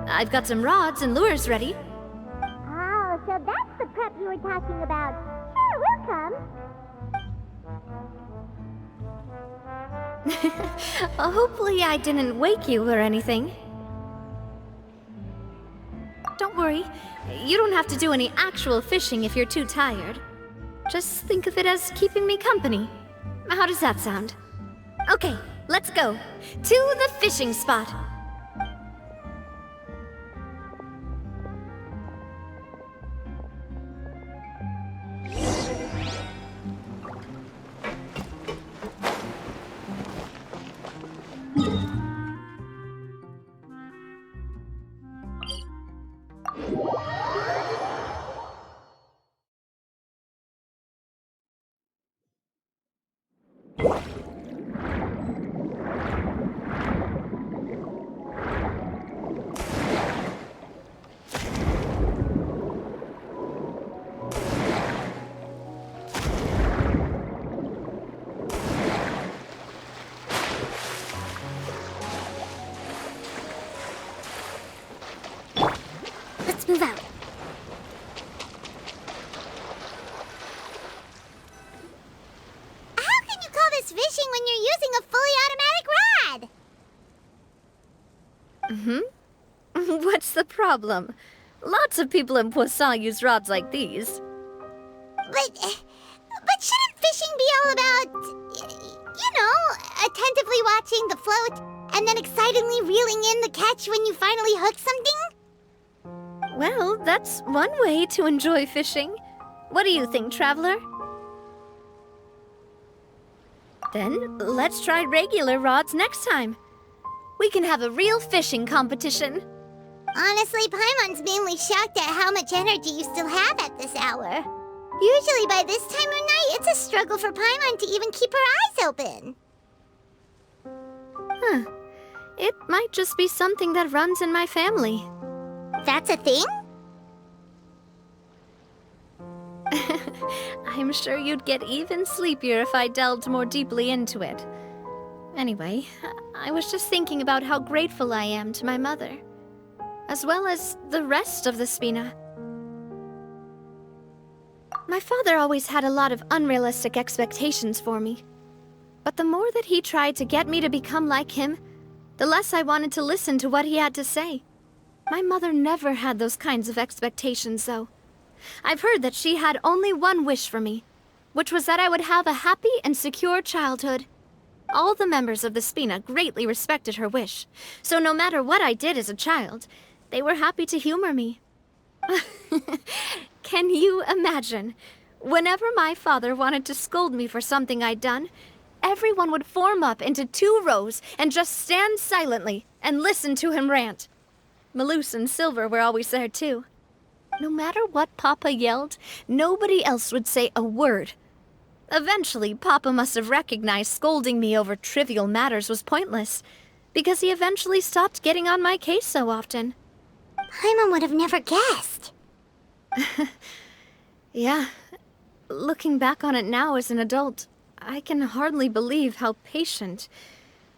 I've got some rods and lures ready. Oh, so that's the prep you were talking about. Sure, we'll come. Hopefully I didn't wake you or anything. Don't worry, you don't have to do any actual fishing if you're too tired. Just think of it as keeping me company. How does that sound? Okay, let's go. To the fishing spot. Let's move out. How can you call this fishing when you're using a fully automatic rod? What's the problem? Lots of people in Poisson use rods like these. But shouldn't fishing be all about, attentively watching the float and then excitedly reeling in the catch when you finally hook something? Well, that's one way to enjoy fishing. What do you think, Traveler? Then, let's try regular rods next time. We can have a real fishing competition. Honestly, Paimon's mainly shocked at how much energy you still have at this hour. Usually by this time of night, it's a struggle for Paimon to even keep her eyes open. Huh. It might just be something that runs in my family. That's a thing? I'm sure you'd get even sleepier if I delved more deeply into it. Anyway, I was just thinking about how grateful I am to my mother, as well as the rest of the Spina. My father always had a lot of unrealistic expectations for me. But the more that he tried to get me to become like him, the less I wanted to listen to what he had to say. My mother never had those kinds of expectations, though. I've heard that she had only one wish for me, which was that I would have a happy and secure childhood. All the members of the Spina greatly respected her wish, so no matter what I did as a child, they were happy to humor me. Can you imagine? Whenever my father wanted to scold me for something I'd done, everyone would form up into 2 rows and just stand silently and listen to him rant. Malus and Silver were always there too. No matter what Papa yelled, nobody else would say a word. Eventually, Papa must have recognized scolding me over trivial matters was pointless, because he eventually stopped getting on my case so often. Paimon would have never guessed. Yeah. Looking back on it now as an adult, I can hardly believe how patient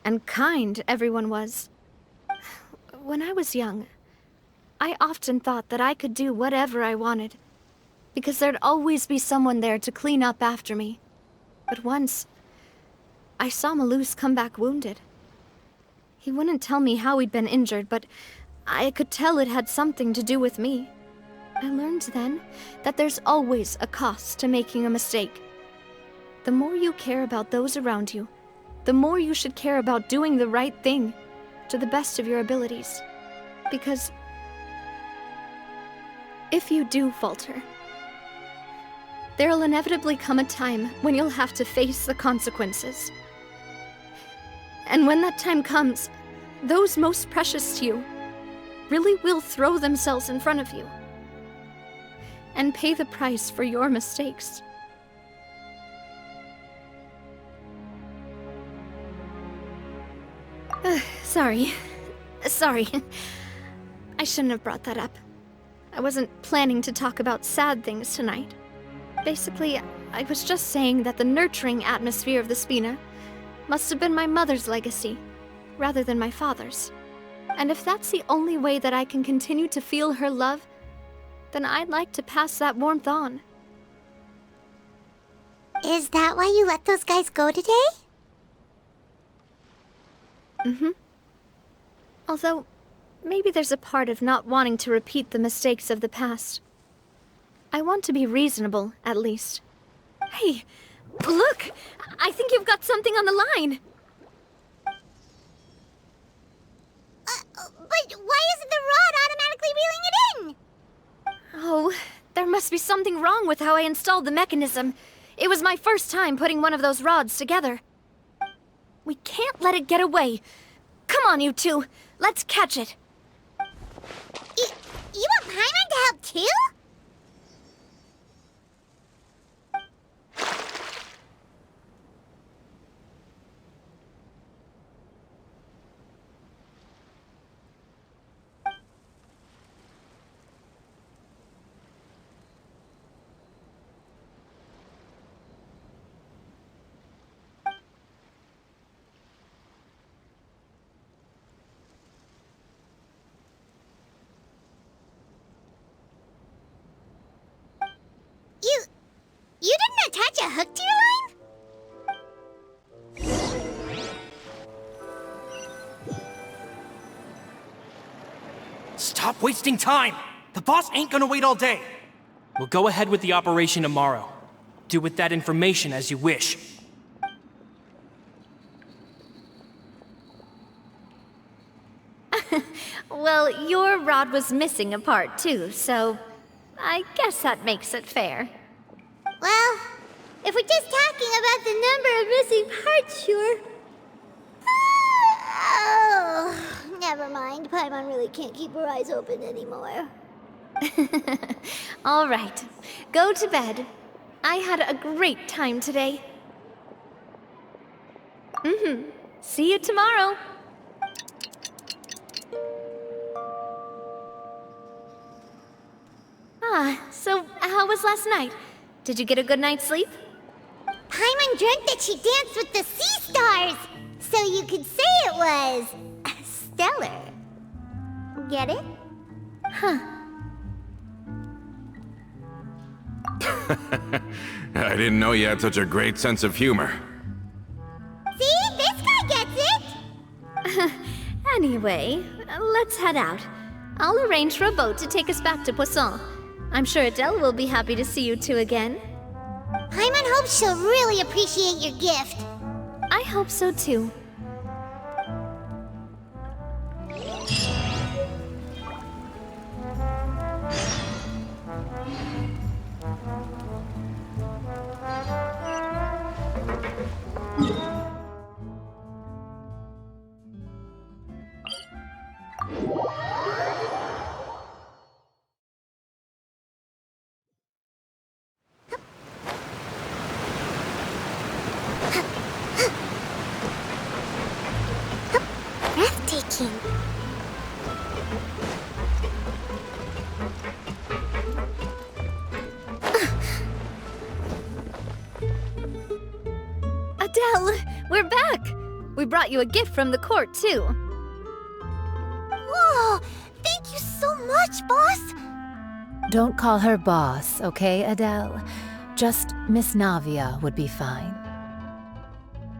and kind everyone was. When I was young, I often thought that I could do whatever I wanted, because there'd always be someone there to clean up after me. But once, I saw Malus come back wounded. He wouldn't tell me how he'd been injured, but I could tell it had something to do with me. I learned then that there's always a cost to making a mistake. The more you care about those around you, the more you should care about doing the right thing to the best of your abilities. Because if you do falter, there'll inevitably come a time when you'll have to face the consequences. And when that time comes, those most precious to you really will throw themselves in front of you and pay the price for your mistakes. Sorry. I shouldn't have brought that up. I wasn't planning to talk about sad things tonight. Basically, I was just saying that the nurturing atmosphere of the Spina must have been my mother's legacy, rather than my father's. And if that's the only way that I can continue to feel her love, then I'd like to pass that warmth on. Is that why you let those guys go today? Mm-hmm. Although, maybe there's a part of not wanting to repeat the mistakes of the past. I want to be reasonable, at least. Hey, look! I think you've got something on the line! But why isn't the rod automatically reeling it in? Oh, there must be something wrong with how I installed the mechanism. It was my first time putting one of those rods together. We can't let it get away. Come on, you two. Let's catch it. You want Paimon to help too? You didn't attach a hook to your line? Stop wasting time! The boss ain't gonna wait all day! We'll go ahead with the operation tomorrow. Do with that information as you wish. Well, your rod was missing a part too, so I guess that makes it fair. Well, if we're just talking about the number of missing parts, sure. Oh, never mind. Paimon really can't keep her eyes open anymore. All right, go to bed. I had a great time today. See you tomorrow. So how was last night? Did you get a good night's sleep? Paimon dreamt that she danced with the sea stars, so you could say it was stellar. Get it? Huh. I didn't know you had such a great sense of humor. See? This guy gets it! Anyway, let's head out. I'll arrange for a boat to take us back to Poisson. I'm sure Adele will be happy to see you two again. Paimon hopes she'll really appreciate your gift. I hope so too. Adele, we're back! We brought you a gift from the court, too. Whoa! Thank you so much, boss! Don't call her boss, okay, Adele? Just Miss Navia would be fine.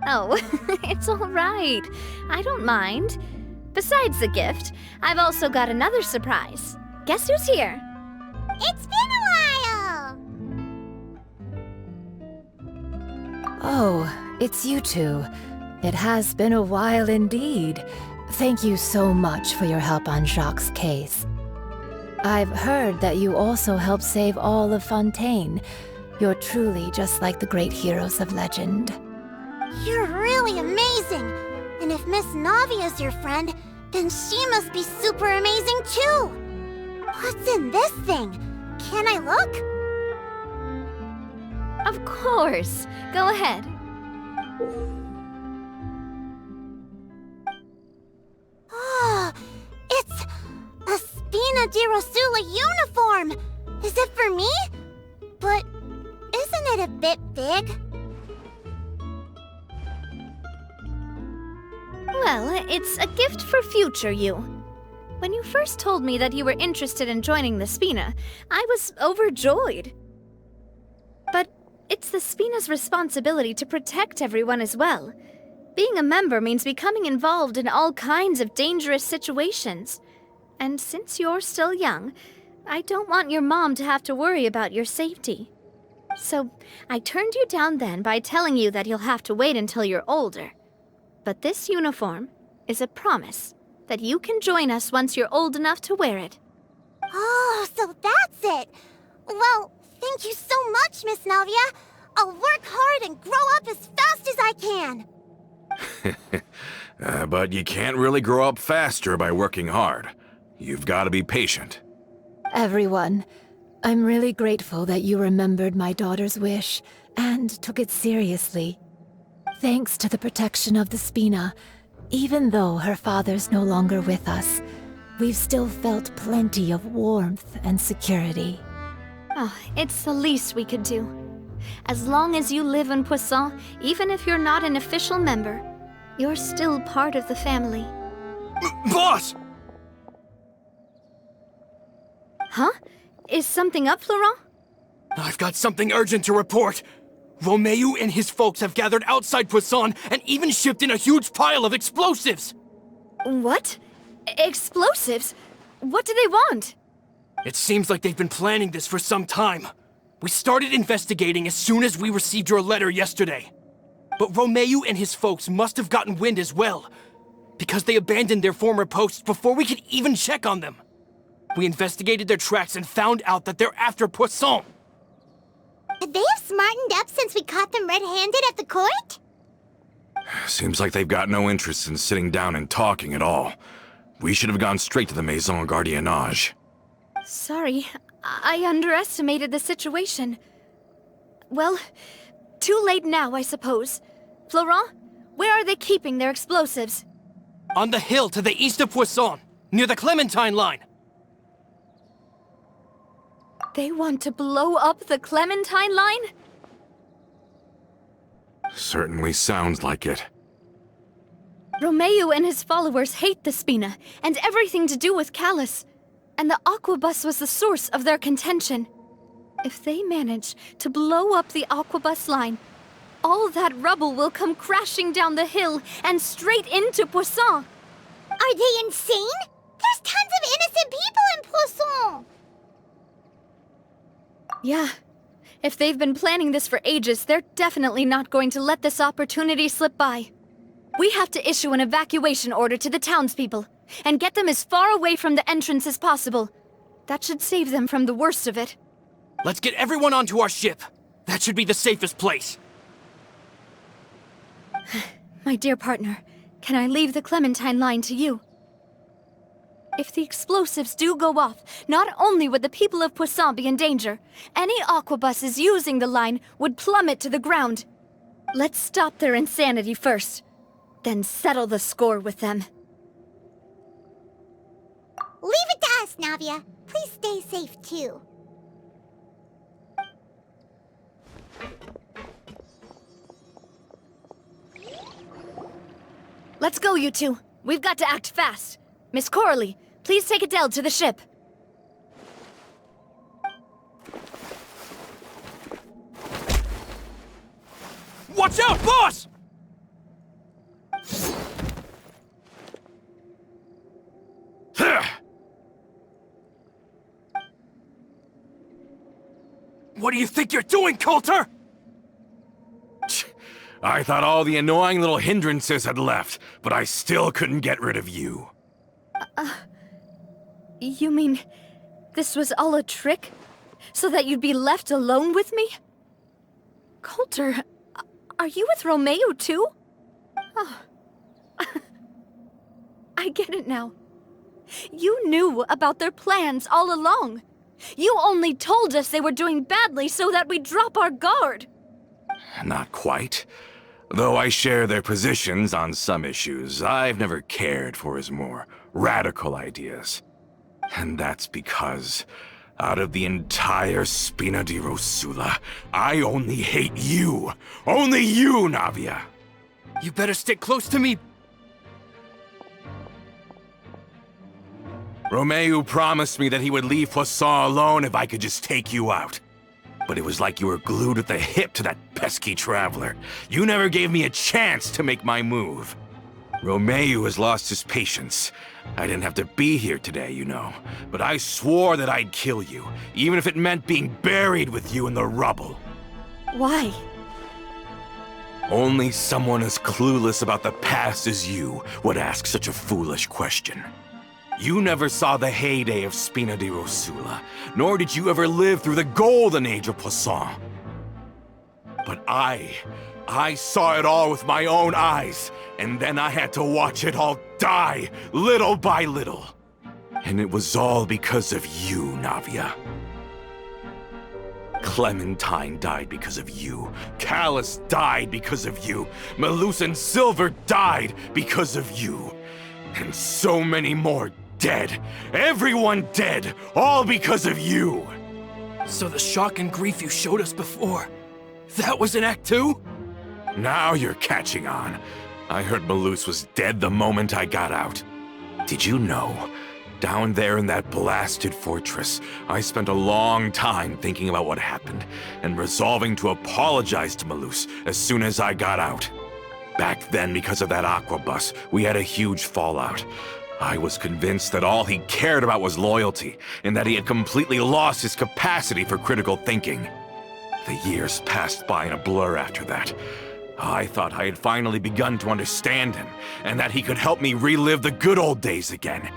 Oh, it's all right. I don't mind. Besides the gift, I've also got another surprise. Guess who's here? It's been a while! Oh, it's you two. It has been a while indeed. Thank you so much for your help on Jacques' case. I've heard that you also helped save all of Fontaine. You're truly just like the great heroes of legend. You're really amazing! And if Miss Navia's your friend, then she must be super amazing too! What's in this thing? Can I look? Of course. Go ahead. Oh, it's a Spina di Rosula uniform! Is it for me? But isn't it a bit big? Well, it's a gift for future you. When you first told me that you were interested in joining the Spina, I was overjoyed. But it's the Spina's responsibility to protect everyone as well. Being a member means becoming involved in all kinds of dangerous situations. And since you're still young, I don't want your mom to have to worry about your safety. So I turned you down then by telling you that you'll have to wait until you're older. But this uniform is a promise that you can join us once you're old enough to wear it. Oh, so that's it! Well, thank you so much, Miss Navia! I'll work hard and grow up as fast as I can! But you can't really grow up faster by working hard. You've got to be patient. Everyone, I'm really grateful that you remembered my daughter's wish and took it seriously. Thanks to the protection of the Spina, even though her father's no longer with us, we've still felt plenty of warmth and security. Oh, it's the least we could do. As long as you live in Poisson, even if you're not an official member, you're still part of the family. Boss! Huh? Is something up, Florent? I've got something urgent to report. Romeo and his folks have gathered outside Poisson and even shipped in a huge pile of explosives! What? Explosives? What do they want? It seems like they've been planning this for some time. We started investigating as soon as we received your letter yesterday. But Romeo and his folks must have gotten wind as well, because they abandoned their former posts before we could even check on them. We investigated their tracks and found out that they're after Poisson. They have smartened up since we caught them red-handed at the court? Seems like they've got no interest in sitting down and talking at all. We should have gone straight to the Maison Gardiennage. Sorry, I underestimated the situation. Well, too late now, I suppose. Florent, where are they keeping their explosives? On the hill to the east of Poisson, near the Clementine line. They want to blow up the Clementine line? Certainly sounds like it. Romeo and his followers hate the Spina and everything to do with Callus. And the Aquabus was the source of their contention. If they manage to blow up the Aquabus line, all that rubble will come crashing down the hill and straight into Poisson. Are they insane? There's tons of innocent people in Poisson! Yeah. If they've been planning this for ages, they're definitely not going to let this opportunity slip by. We have to issue an evacuation order to the townspeople and get them as far away from the entrance as possible. That should save them from the worst of it. Let's get everyone onto our ship. That should be the safest place. My dear partner, can I leave the Clementine line to you? If the explosives do go off, not only would the people of Poisson be in danger, any aquabuses using the line would plummet to the ground. Let's stop their insanity first, then settle the score with them. best, Navia. Please stay safe, too. Let's go, you two. We've got to act fast. Miss Coralie, please take Adele to the ship. Watch out, boss! What do you think you're doing, Coulter? I thought all the annoying little hindrances had left, but I still couldn't get rid of you. You mean this was all a trick? So that you'd be left alone with me? Coulter, are you with Romeo too? Oh. I get it now. You knew about their plans all along. You only told us they were doing badly so that we'd drop our guard. Not quite. Though I share their positions on some issues, I've never cared for his more radical ideas. And that's because, out of the entire Spina di Rosula, I only hate you. Only you, Navia. You better stick close to me. Romeo promised me that he would leave Poisson alone if I could just take you out. But it was like you were glued at the hip to that pesky traveler. You never gave me a chance to make my move. Romeo has lost his patience. I didn't have to be here today, you know. But I swore that I'd kill you, even if it meant being buried with you in the rubble. Why? Only someone as clueless about the past as you would ask such a foolish question. You never saw the heyday of Spina di Rosula, nor did you ever live through the golden age of Poisson. But I saw it all with my own eyes, and then I had to watch it all die, little by little. And it was all because of you, Navia. Clementine died because of you. Callus died because of you. Malus and Silver died because of you. And so many more dead. Everyone dead, all because of you. So the shock and grief you showed us before, that was in Act 2? Now you're catching on. I heard Malus was dead the moment I got out. Did you know? Down there in that blasted fortress, I spent a long time thinking about what happened and resolving to apologize to Malus as soon as I got out. Back then, because of that aqua bus, we had a huge fallout. I was convinced that all he cared about was loyalty, and that he had completely lost his capacity for critical thinking. The years passed by in a blur after that. I thought I had finally begun to understand him, and that he could help me relive the good old days again.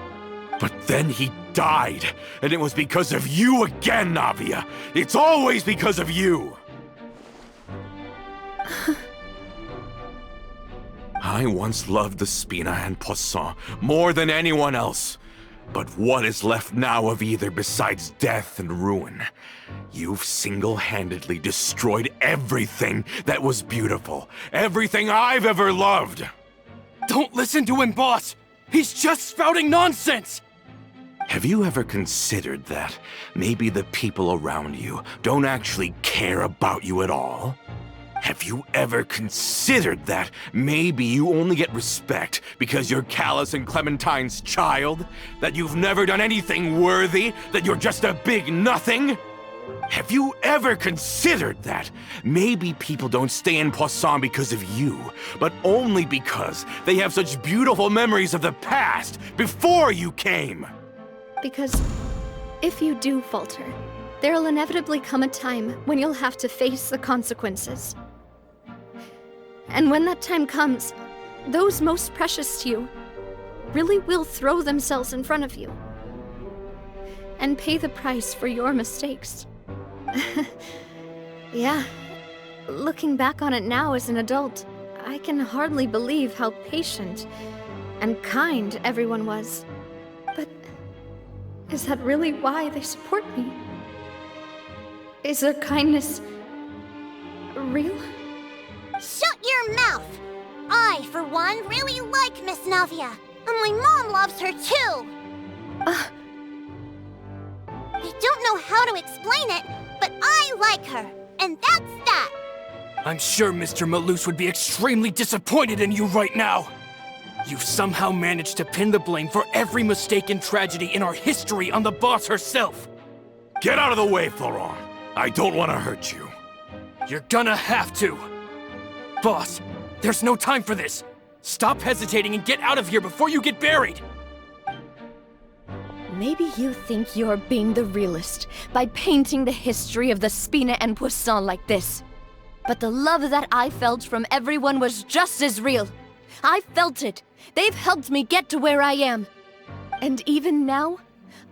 But then he died, and it was because of you again, Navia! It's always because of you! I once loved the Spina and Poisson more than anyone else. But what is left now of either besides death and ruin? You've single-handedly destroyed everything that was beautiful. Everything I've ever loved. Don't listen to him, boss! He's just spouting nonsense! Have you ever considered that maybe the people around you don't actually care about you at all? Have you ever considered that maybe you only get respect because you're Callus and Clementine's child? That you've never done anything worthy? That you're just a big nothing? Have you ever considered that maybe people don't stay in Poisson because of you, but only because they have such beautiful memories of the past before you came? Because if you do falter, there'll inevitably come a time when you'll have to face the consequences. And when that time comes, those most precious to you really will throw themselves in front of you and pay the price for your mistakes. Yeah, looking back on it now as an adult, I can hardly believe how patient and kind everyone was. But is that really why they support me? Is their kindness real? Shut your mouth! I, for one, really like Miss Navia. And my mom loves her too! know how to explain it, but I like her, and that's that. I'm sure Mr. Malus would be extremely disappointed in you right now. You've somehow managed to pin the blame for every mistake and tragedy in our history on the boss herself. Get out of the way, Florent. I don't want to hurt you. You're gonna have to. Boss, there's no time for this. Stop hesitating and get out of here before you get buried. Maybe you think you're being the realist by painting the history of the Spina and Poisson like this. But the love that I felt from everyone was just as real. I felt it. They've helped me get to where I am. And even now,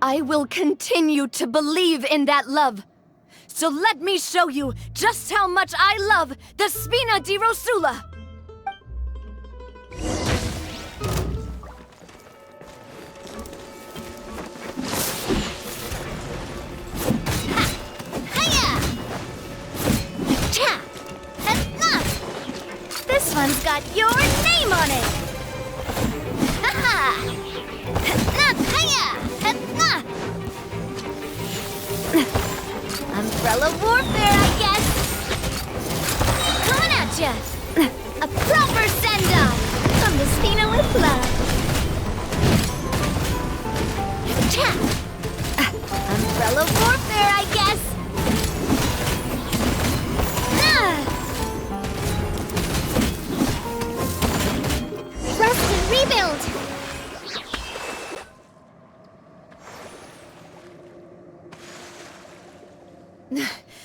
I will continue to believe in that love. So let me show you just how much I love the Spina di Rosula! This one's got your name on it! Ha-ha! Umbrella warfare, I guess! Coming at ya! A proper send-off! From the Spina with love! Umbrella warfare, I guess! Rest and rebuild!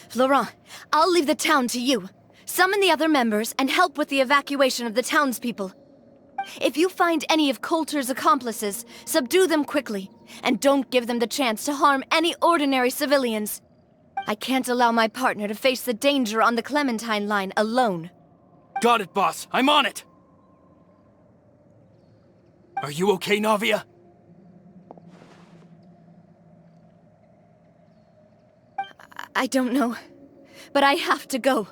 Florent, I'll leave the town to you. Summon the other members and help with the evacuation of the townspeople. If you find any of Coulter's accomplices, subdue them quickly, and don't give them the chance to harm any ordinary civilians. I can't allow my partner to face the danger on the Clementine line alone. Got it, boss. I'm on it. Are you okay, Navia? I don't know, but I have to go.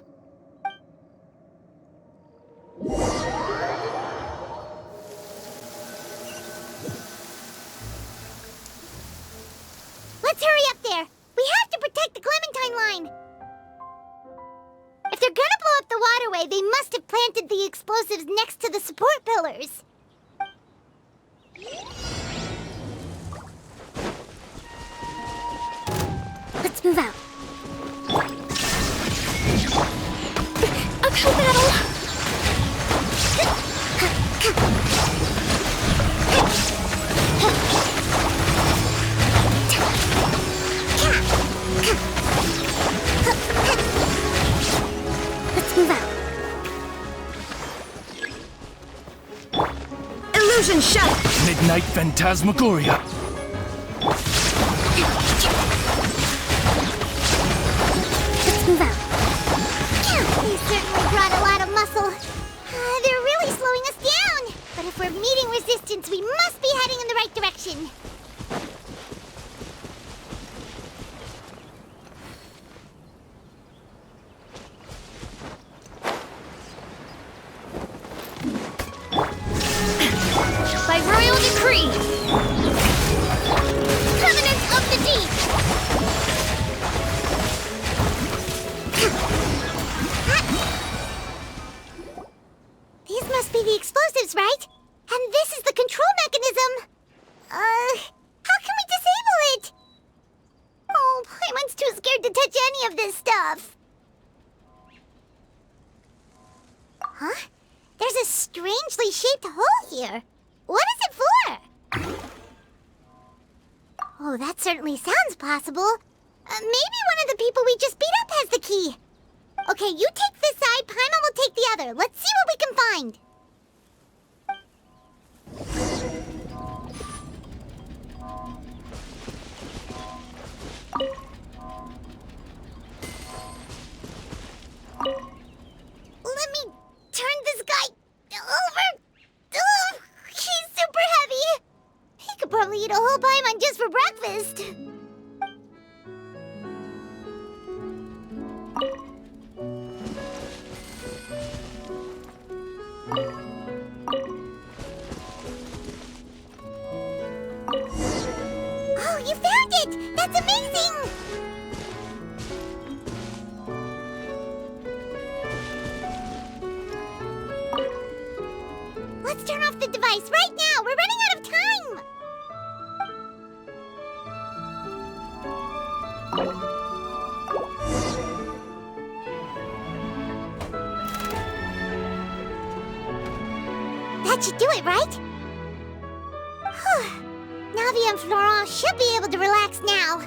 Let's hurry up there! We have to protect the Clementine line! If they're gonna blow up the waterway, they must have planted the explosives next to the support pillars. Let's move out. Uphill battle! Let's move out. Illusion shut! Midnight Phantasmagoria. Let's move out. They certainly brought a lot of muscle. They're really slowing us down. But if we're meeting resistance, we must be heading in the right direction. By royal decree! Covenant of the Deep! These must be the explosives, right? And this is the control mechanism. How can we disable it? Oh, Paimon's too scared to touch any of this stuff. Huh? There's a strangely shaped hole here. What is it for? Oh, that certainly sounds possible. Maybe one of the people we just beat up has the key. Okay, you take this side, Paimon will take the other. Let's see what we can find. Let me turn this guy over. Ugh, he's super heavy. He could probably eat a whole Paimon just for breakfast. Oh, Oh, you found it! That's amazing! Let's turn off the device right now! We're running out of time! That should do it, right? Whew. Navi and Florent should be able to relax now.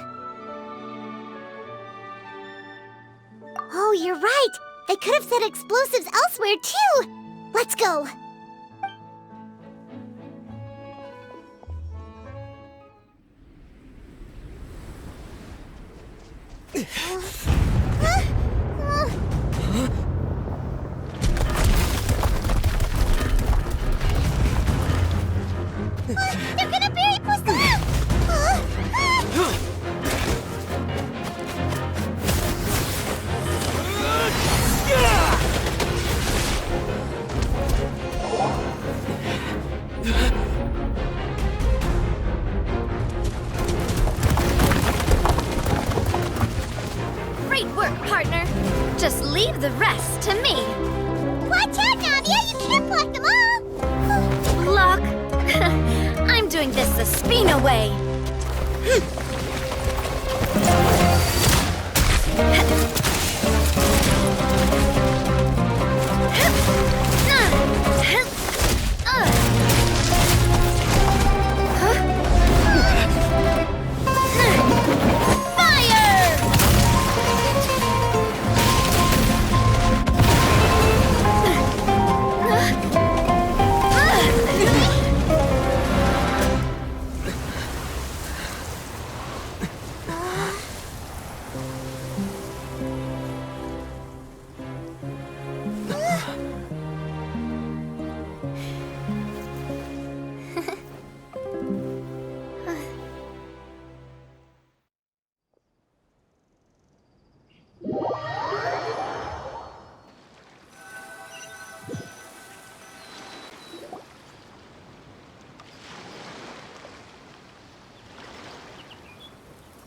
Oh, you're right! They could have set explosives elsewhere, too! Let's go! They're gonna bury Poisson! Great work, partner. Just leave the rest to me. Watch out, Navia! You can't block them all! Block? I'm doing this the Spina way.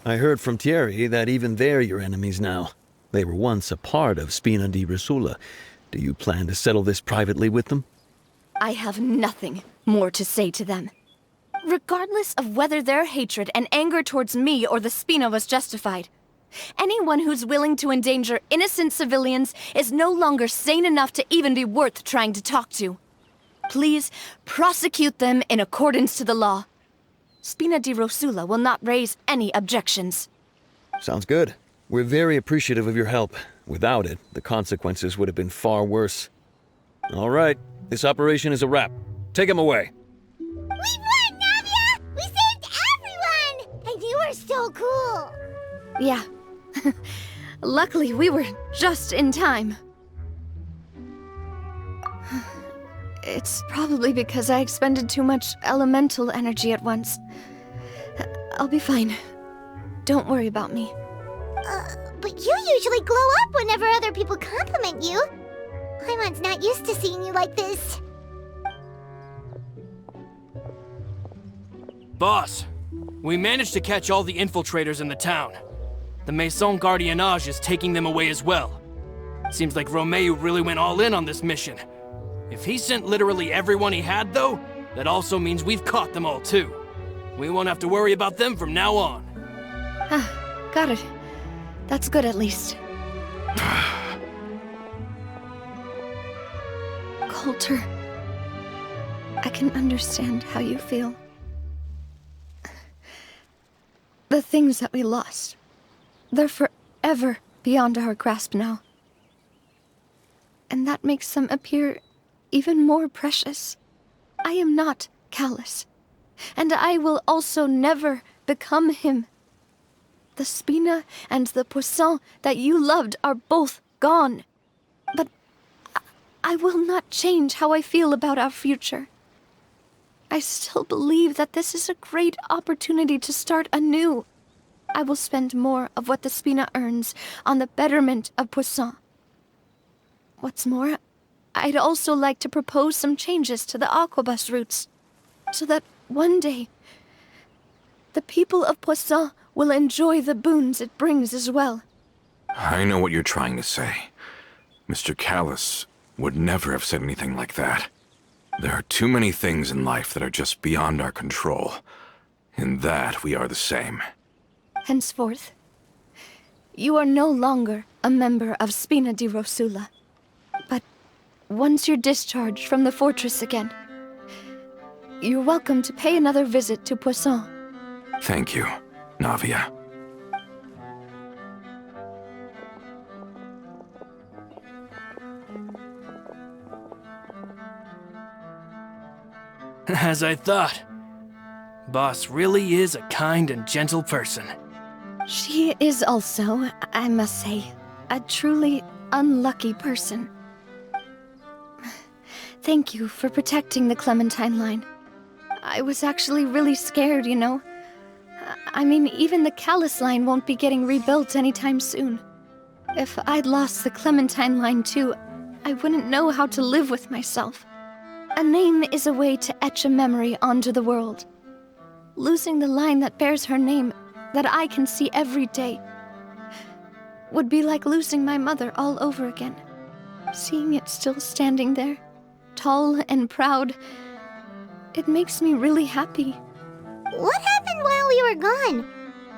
I heard from Thierry that even they're your enemies now. They were once a part of Spina di Rosula. Do you plan to settle this privately with them? I have nothing more to say to them. Regardless of whether their hatred and anger towards me or the Spina was justified, anyone who's willing to endanger innocent civilians is no longer sane enough to even be worth trying to talk to. Please prosecute them in accordance to the law. Spina di Rosula will not raise any objections. Sounds good. We're very appreciative of your help. Without it, the consequences would have been far worse. All right, this operation is a wrap. Take him away. We won, Navia! We saved everyone! And you were so cool! Yeah. Luckily, we were just in time. It's probably because I expended too much elemental energy at once. I'll be fine. Don't worry about me. But you usually glow up whenever other people compliment you. Paimon's not used to seeing you like this. Boss, we managed to catch all the infiltrators in the town. The Maison Gardiennage is taking them away as well. Seems like Romeu really went all in on this mission. If he sent literally everyone he had, though, that also means we've caught them all, too. We won't have to worry about them from now on. Got it. That's good, at least. Coulter, I can understand how you feel. The things that we lost, they're forever beyond our grasp now. And that makes them appear even more precious. I am not callous, and I will also never become him. The Spina and the Poisson that you loved are both gone. But I will not change how I feel about our future. I still believe that this is a great opportunity to start anew. I will spend more of what the Spina earns on the betterment of Poisson. What's more, I'd also like to propose some changes to the Aquabus routes, so that one day, the people of Poisson will enjoy the boons it brings as well. I know what you're trying to say. Mr. Callus would never have said anything like that. There are too many things in life that are just beyond our control. In that, we are the same. Henceforth, you are no longer a member of Spina di Rosula. But once you're discharged from the fortress again, you're welcome to pay another visit to Poisson. Thank you, Navia. As I thought. Boss really is a kind and gentle person. She is also, I must say, a truly unlucky person. Thank you for protecting the Clementine line. I was actually really scared, you know. I mean, even the Callus line won't be getting rebuilt anytime soon. If I'd lost the Clementine line too, I wouldn't know how to live with myself. A name is a way to etch a memory onto the world. Losing the line that bears her name, that I can see every day, would be like losing my mother all over again. Seeing it still standing there, tall and proud, it makes me really happy. What happened while we were gone?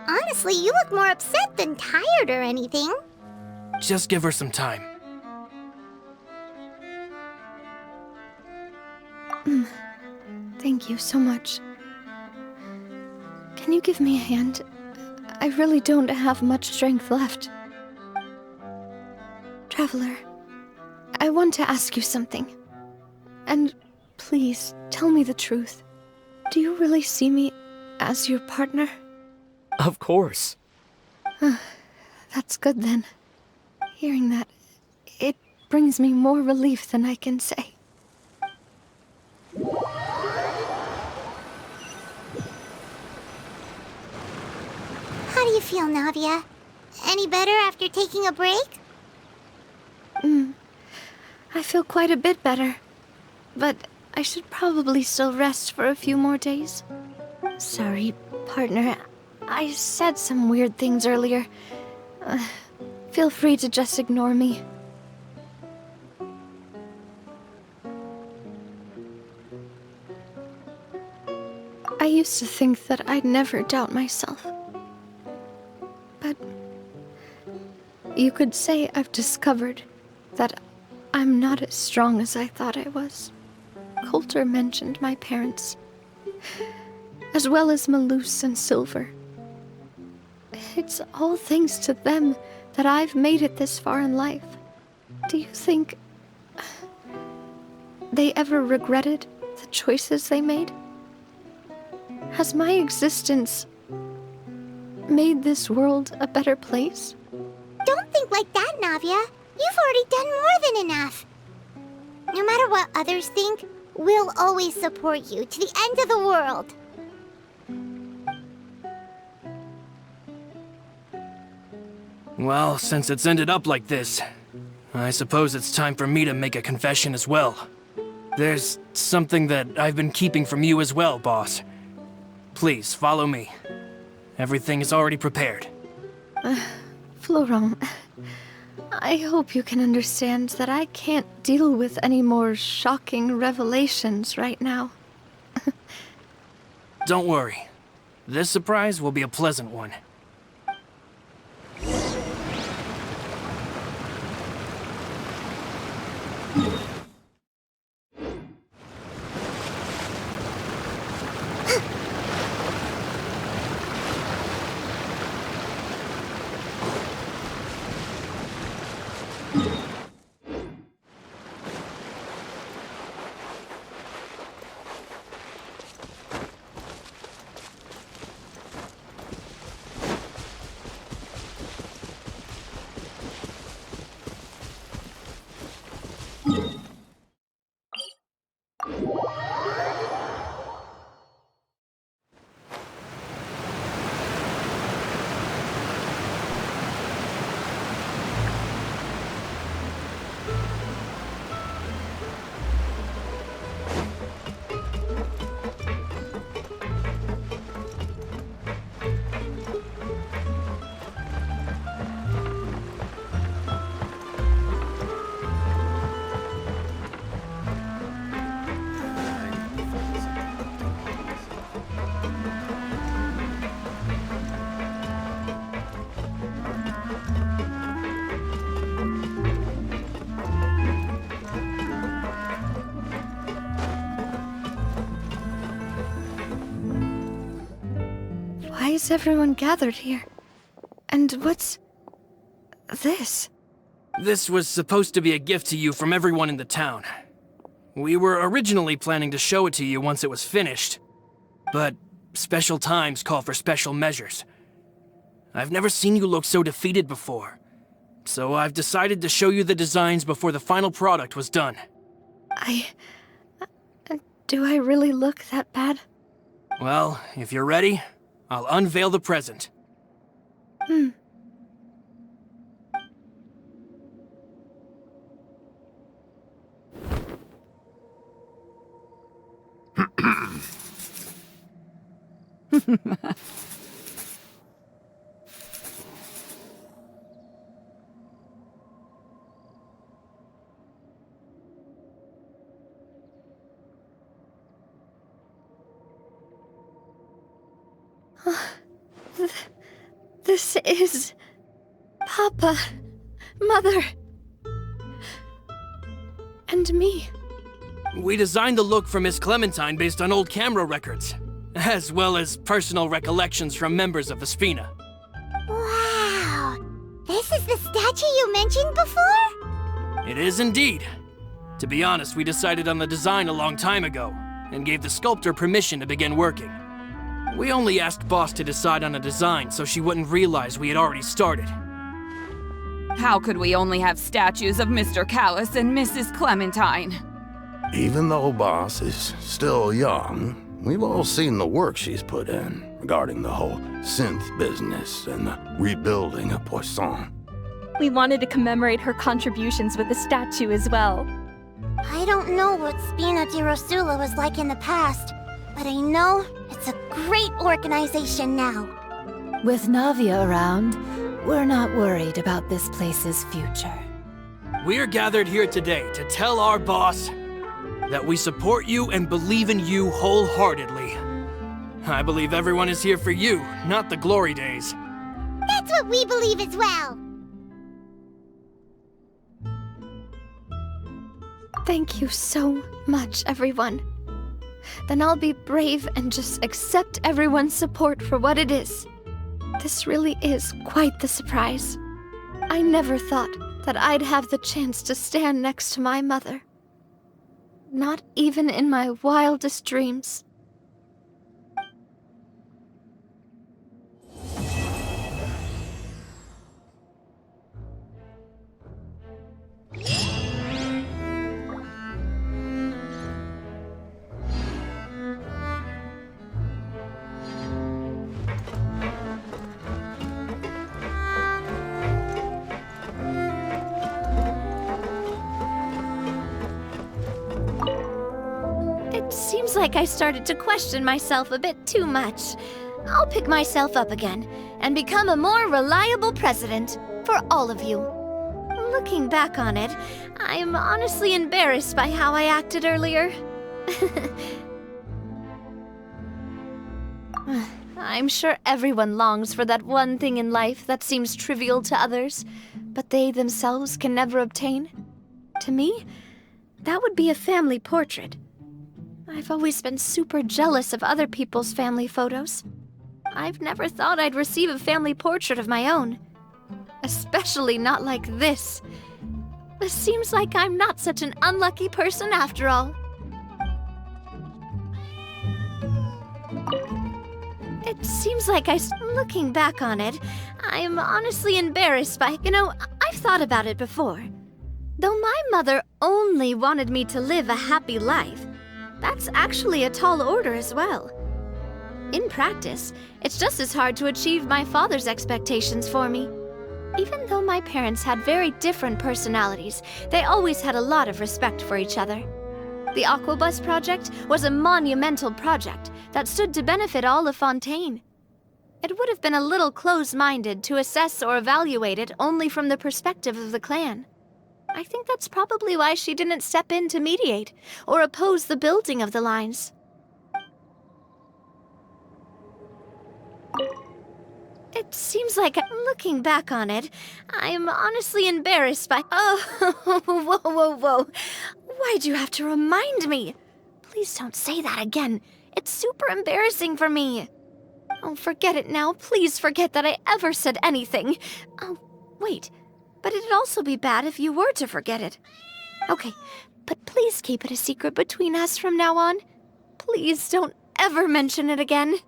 Honestly, you look more upset than tired or anything. Just give her some time. Thank you so much. Can you give me a hand? I really don't have much strength left. Traveler, I want to ask you something. And please, tell me the truth. Do you really see me as your partner? Of course. That's good then. Hearing that, it brings me more relief than I can say. How do you feel, Navia? Any better after taking a break? I feel quite a bit better. But I should probably still rest for a few more days. Sorry, partner. I said some weird things earlier. Feel free to just ignore me. I used to think that I'd never doubt myself. But you could say I've discovered that I'm not as strong as I thought I was. Coulter mentioned my parents, as well as Malus and Silver. It's all thanks to them that I've made it this far in life. Do you think they ever regretted the choices they made? Has my existence made this world a better place? Don't think like that, Navia. You've already done more than enough. No matter what others think, we'll always support you to the end of the world. Well, since it's ended up like this, I suppose it's time for me to make a confession as well. There's something that I've been keeping from you as well, boss. Please, follow me. Everything is already prepared. Florent, I hope you can understand that I can't deal with any more shocking revelations right now. Don't worry. This surprise will be a pleasant one. Why is everyone gathered here? And what's this? This was supposed to be a gift to you from everyone in the town. We were originally planning to show it to you once it was finished, but special times call for special measures. I've never seen you look so defeated before, so I've decided to show you the designs before the final product was done. Do I really look that bad? Well, if you're ready, I'll unveil the present. This is... Papa, Mother, and me. We designed the look for Miss Clementine based on old camera records, as well as personal recollections from members of the Spina. Wow! This is the statue you mentioned before? It is indeed. To be honest, we decided on the design a long time ago, and gave the sculptor permission to begin working. We only asked Boss to decide on a design so she wouldn't realize we had already started. How could we only have statues of Mr. Callis and Mrs. Clementine? Even though Boss is still young, we've all seen the work she's put in regarding the whole synth business and the rebuilding of Poisson. We wanted to commemorate her contributions with a statue as well. I don't know what Spina di Rosula was like in the past, but I know it's a great organization now. With Navia around, we're not worried about this place's future. We're gathered here today to tell our boss that we support you and believe in you wholeheartedly. I believe everyone is here for you, not the glory days. That's what we believe as well. Thank you so much, everyone. Then I'll be brave and just accept everyone's support for what it is. This really is quite the surprise. I never thought that I'd have the chance to stand next to my mother. Not even in my wildest dreams. It seems like I started to question myself a bit too much. I'll pick myself up again and become a more reliable president for all of you. Looking back on it, I'm honestly embarrassed by how I acted earlier. I'm sure everyone longs for that one thing in life that seems trivial to others, but they themselves can never obtain. To me, that would be a family portrait. I've always been super jealous of other people's family photos. I've never thought I'd receive a family portrait of my own. Especially not like this. It seems like I'm not such an unlucky person after all. It seems like looking back on it, I'm honestly embarrassed by... I've thought about it before. Though my mother only wanted me to live a happy life, that's actually a tall order as well. In practice, it's just as hard to achieve my father's expectations for me. Even though my parents had very different personalities, they always had a lot of respect for each other. The Aquabus project was a monumental project that stood to benefit all of Fontaine. It would have been a little close-minded to assess or evaluate it only from the perspective of the clan. I think that's probably why she didn't step in to mediate or oppose the building of the lines. It seems like, looking back on it, I'm honestly embarrassed by... Oh, whoa. Why'd you have to remind me? Please don't say that again. It's super embarrassing for me. Oh, forget it now. Please forget that I ever said anything. Oh, wait. But it'd also be bad if you were to forget it. Okay, but please keep it a secret between us from now on. Please don't ever mention it again.